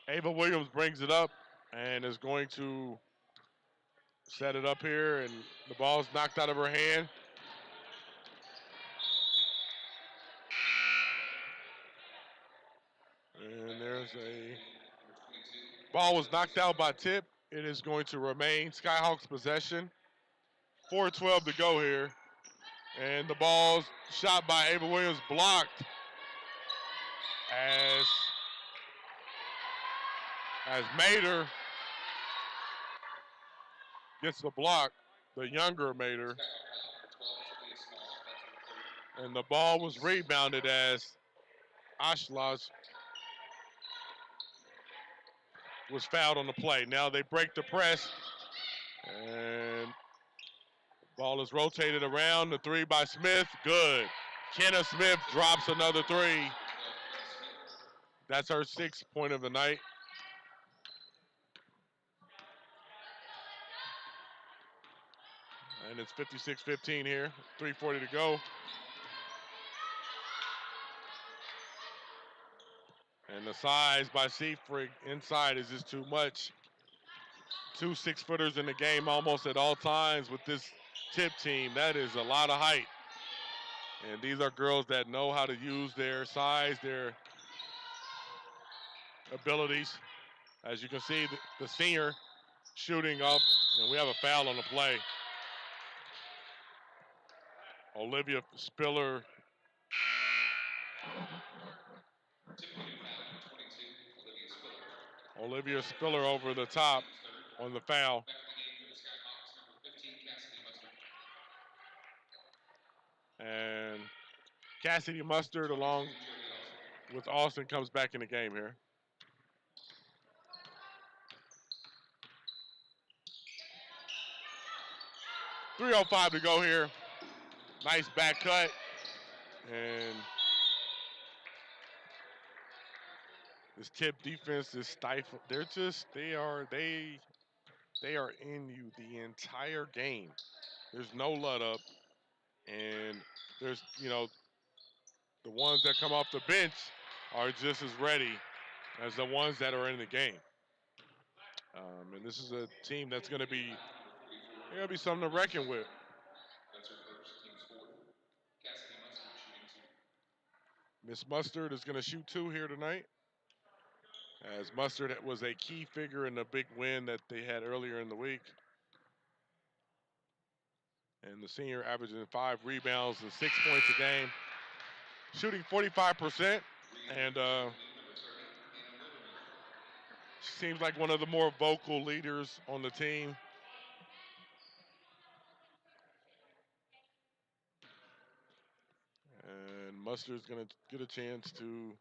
Ava Williams brings it up and is going to set it up here, and the ball's knocked out of her hand. And there's a ball was knocked out by tip. It is going to remain Skyhawks possession. 4:12 to go here. And the ball's shot by Ava Williams, blocked as as Mater gets the block, the younger Mater. And the ball was rebounded as Ashlas was fouled on the play. Now they break the press, and ball is rotated around. The three by Smith, good. Kenna Smith drops another three. That's her 6th point of the night. And it's 56-15 here, 3:40 to go. And the size by Seafrig inside is just too much. 2 6-footers in the game almost at all times with this Tip team. That is a lot of height. And these are girls that know how to use their size, their abilities. As you can see, the senior shooting up, and we have a foul on the play. Olivia Spiller. Olivia Spiller over the top on the foul. And Cassidy Mustard along with Austin comes back in the game here. .305 to go here. Nice back cut. And this Tip defense is stifled. They are in you the entire game. There's no let up. And there's, the ones that come off the bench are just as ready as the ones that are in the game. And this is a team that's going to be something to reckon with. Miss Mustard is going to shoot 2 here tonight, as Mustard was a key figure in the big win that they had earlier in the week. And the senior averaging 5 rebounds and 6 points a game, shooting 45%, and seems like one of the more vocal leaders on the team. And Mustard's going to get a chance to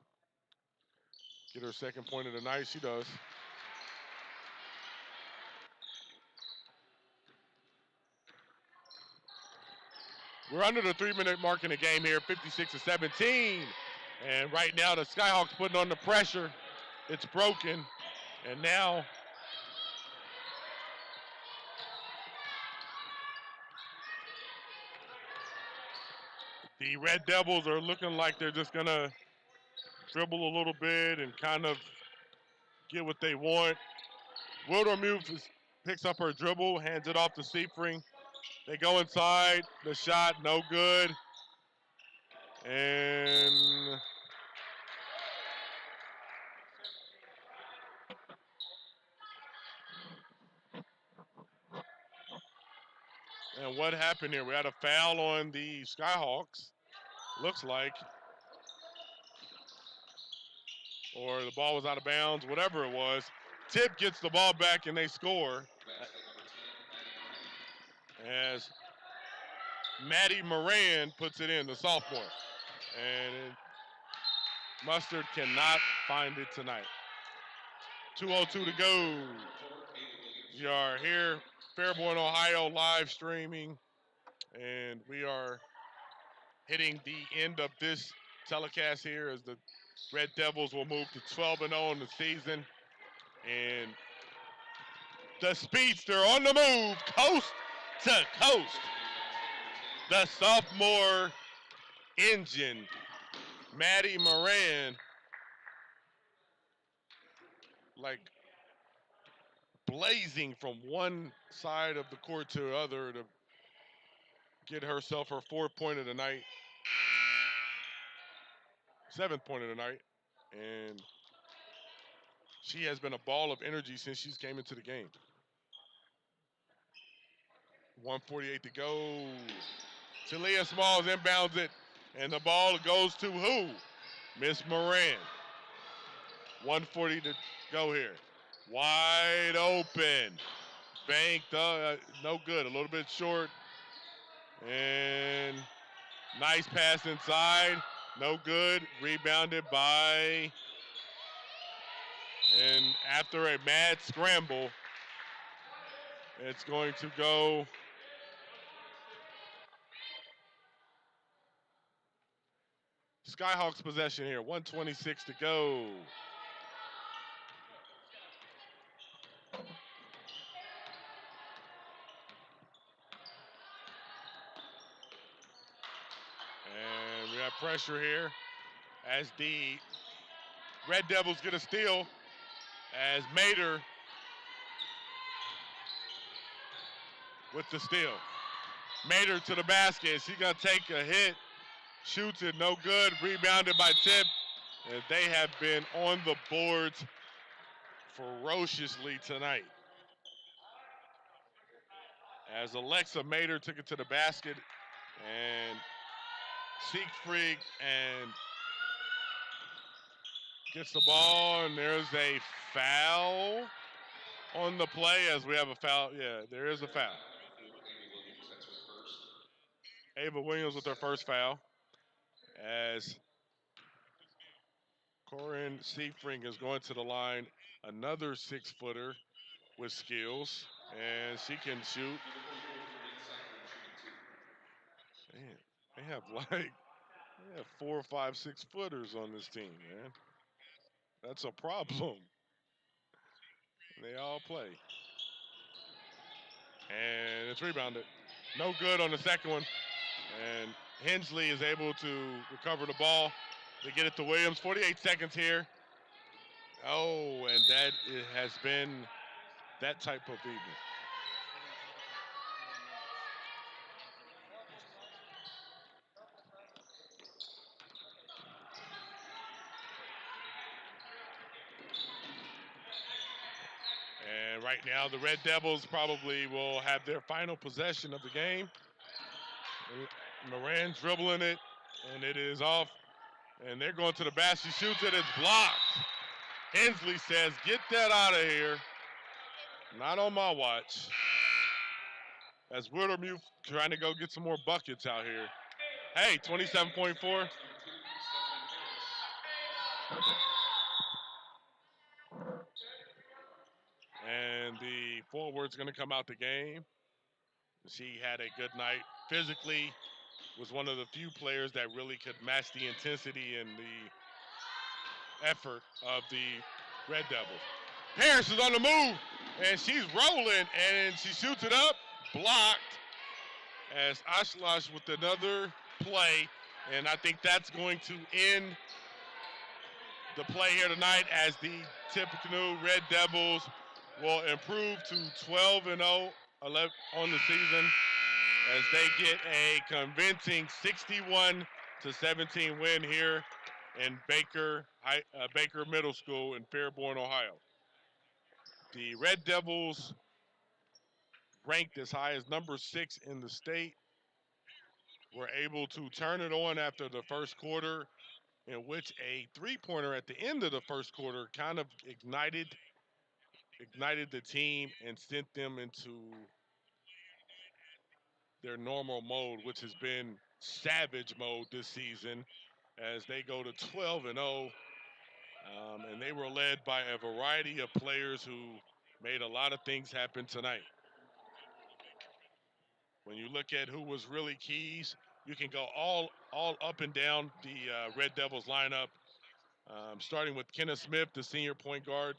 get her 2nd point of the night. She does. We're under the 3-minute mark in the game here, 56-17. And right now the Skyhawks putting on the pressure. It's broken. And now the Red Devils are looking like they're just going to dribble a little bit and kind of get what they want. Wildermuth picks up her dribble, hands it off to Seafring. They go inside. The shot, no good. And what happened here? We had a foul on the Skyhawks, looks like. Or the ball was out of bounds, whatever it was. Tip gets the ball back and they score. As Maddie Moran puts it in, the sophomore. And Mustard cannot find it tonight. 2:02 to go. We are here, Fairborn, Ohio, live streaming. And we are hitting the end of this telecast here as the Red Devils will move to 12-0 in the season. And the speedster on the move, coast to coast. The sophomore engine, Maddie Moran, like blazing from one side of the court to the other to get herself her 4th point of the night, 7th point of the night. And she has been a ball of energy since she's came into the game. 1:48 to go. Talia Smalls inbounds it, and the ball goes to who? Miss Moran. 1:40 to go here. Wide open. Banked up. No good. A little bit short. And nice pass inside. No good. Rebounded by. And after a mad scramble, it's going to go. Skyhawks possession here. 1:26 to go. And we have pressure here as the Red Devils get a steal as Mater with the steal. Mater to the basket. She's going to take a hit. Shoots it, no good. Rebounded by Tip. And they have been on the boards ferociously tonight. As Alexa Mater took it to the basket and Siegfried and gets the ball, and there's a foul on the play as we have a foul. Yeah, there is a foul. Ava Williams with her first foul as Corinne Siegfried is going to the line, another 6-footer with skills, and she can shoot. Man, they have 4, 5, 6-footers on this team, man. That's a problem. They all play. And it's rebounded. No good on the second one. And Hensley is able to recover the ball. They get it to Williams. 48 seconds here. Oh, and it has been that type of evening. And right now, the Red Devils probably will have their final possession of the game. Moran dribbling it, and it is off. And they're going to the basket. She shoots it. It's blocked. Hensley says, "Get that out of here. Not on my watch." As Wildermuth trying to go get some more buckets out here. Hey, 27.4. And the forward's going to come out the game. She had a good night. Physically, was one of the few players that really could match the intensity and the effort of the Red Devils. Parrish is on the move, and she's rolling, and she shoots it up, blocked, as Ashlash with another play, and I think that's going to end the play here tonight as the Tippecanoe Red Devils will improve to 12-0 on the season as they get a convincing 61-17 win here in Baker Middle School in Fairborn, Ohio. The Red Devils, ranked as high as number 6 in the state, were able to turn it on after the first quarter, in which a three-pointer at the end of the first quarter kind of ignited the team and sent them into their normal mode, which has been savage mode this season, as they go to 12-0. And they were led by a variety of players who made a lot of things happen tonight. When you look at who was really keys, you can go all up and down the Red Devils lineup. Starting with Kenneth Smith, the senior point guard,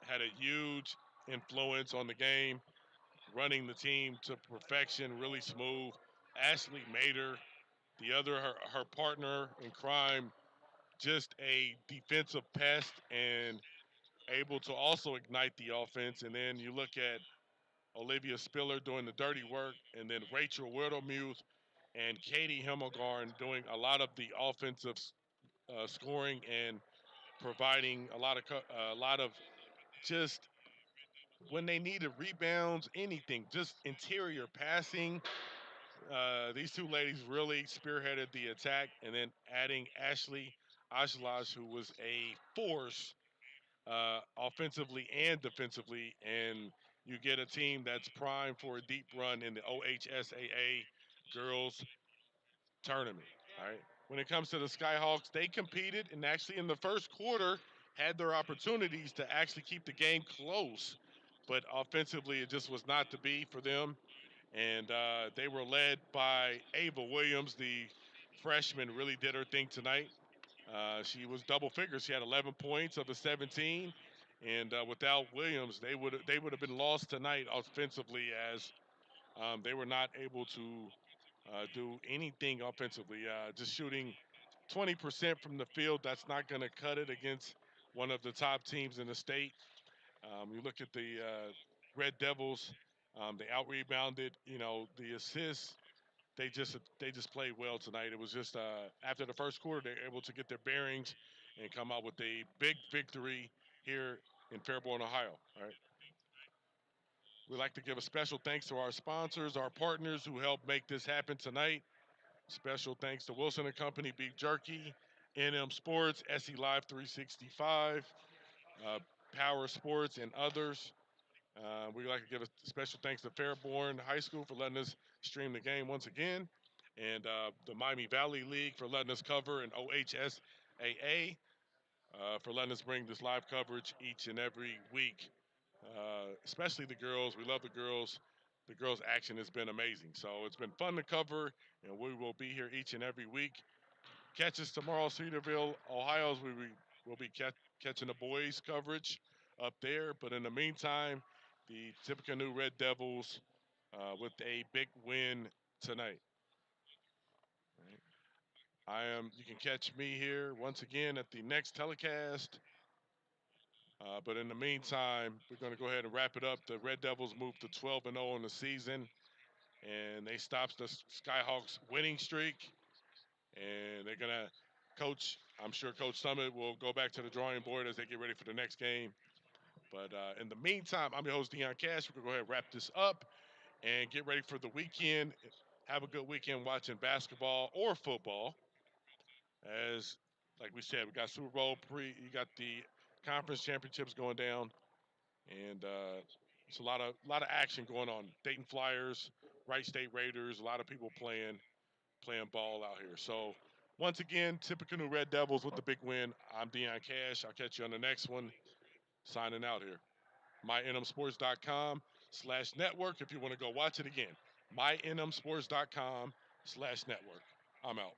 had a huge influence on the game, running the team to perfection, really smooth. Ashley Mater, her partner in crime, just a defensive pest and able to also ignite the offense. And then you look at Olivia Spiller doing the dirty work, and then Rachel Wildermuth and Katie Himmelgarn doing a lot of the offensive scoring and providing a lot of just when they needed rebounds, anything, just interior passing. These two ladies really spearheaded the attack, and then adding Ashley Ashlash, who was a force offensively and defensively, and you get a team that's primed for a deep run in the OHSAA girls tournament. All right. When it comes to the Skyhawks, they competed and actually in the first quarter had their opportunities to actually keep the game close, but offensively it just was not to be for them. And they were led by Ava Williams, the freshman, really did her thing tonight. She was double figures. She had 11 points of the 17, and without Williams, they would have been lost tonight offensively as they were not able to do anything offensively. Just shooting 20% from the field, that's not going to cut it against one of the top teams in the state. You look at the Red Devils, they out rebounded. You know, the assists. They just played well tonight. It was just after the first quarter, they're able to get their bearings and come out with a big victory here in Fairborn, Ohio. All right. We'd like to give a special thanks to our sponsors, our partners who helped make this happen tonight. Special thanks to Wilson and Company, Beef Jerky, NM Sports, SE Live 365, uh, Power Sports, and others. We'd like to give a special thanks to Fairborn High School for letting us stream the game once again, and the Miami Valley League for letting us cover, and OHSAA for letting us bring this live coverage each and every week. Especially the girls. We love the girls. The girls' action has been amazing. So it's been fun to cover, and we will be here each and every week. Catch us tomorrow, Cedarville, Ohio. We'll be catching the boys' coverage up there. But in the meantime, the Tippecanoe Red Devils with a big win tonight. All right. You can catch me here once again at the next telecast. But in the meantime, we're going to go ahead and wrap it up. The Red Devils moved to 12-0 in the season, and they stopped the Skyhawks winning streak. And they're going to I'm sure Coach Summit will go back to the drawing board as they get ready for the next game. But in the meantime, I'm your host, Deon Cash. We're going to go ahead and wrap this up and get ready for the weekend. Have a good weekend watching basketball or football. As, like we said, we got Super Bowl you got the conference championships going down. And it's a lot of action going on. Dayton Flyers, Wright State Raiders, a lot of people playing ball out here. So once again, Tippecanoe Red Devils with the big win. I'm Deon Cash. I'll catch you on the next one. Signing out here. mynmsports.com/network if you want to go watch it again. mynmsports.com/network. I'm out.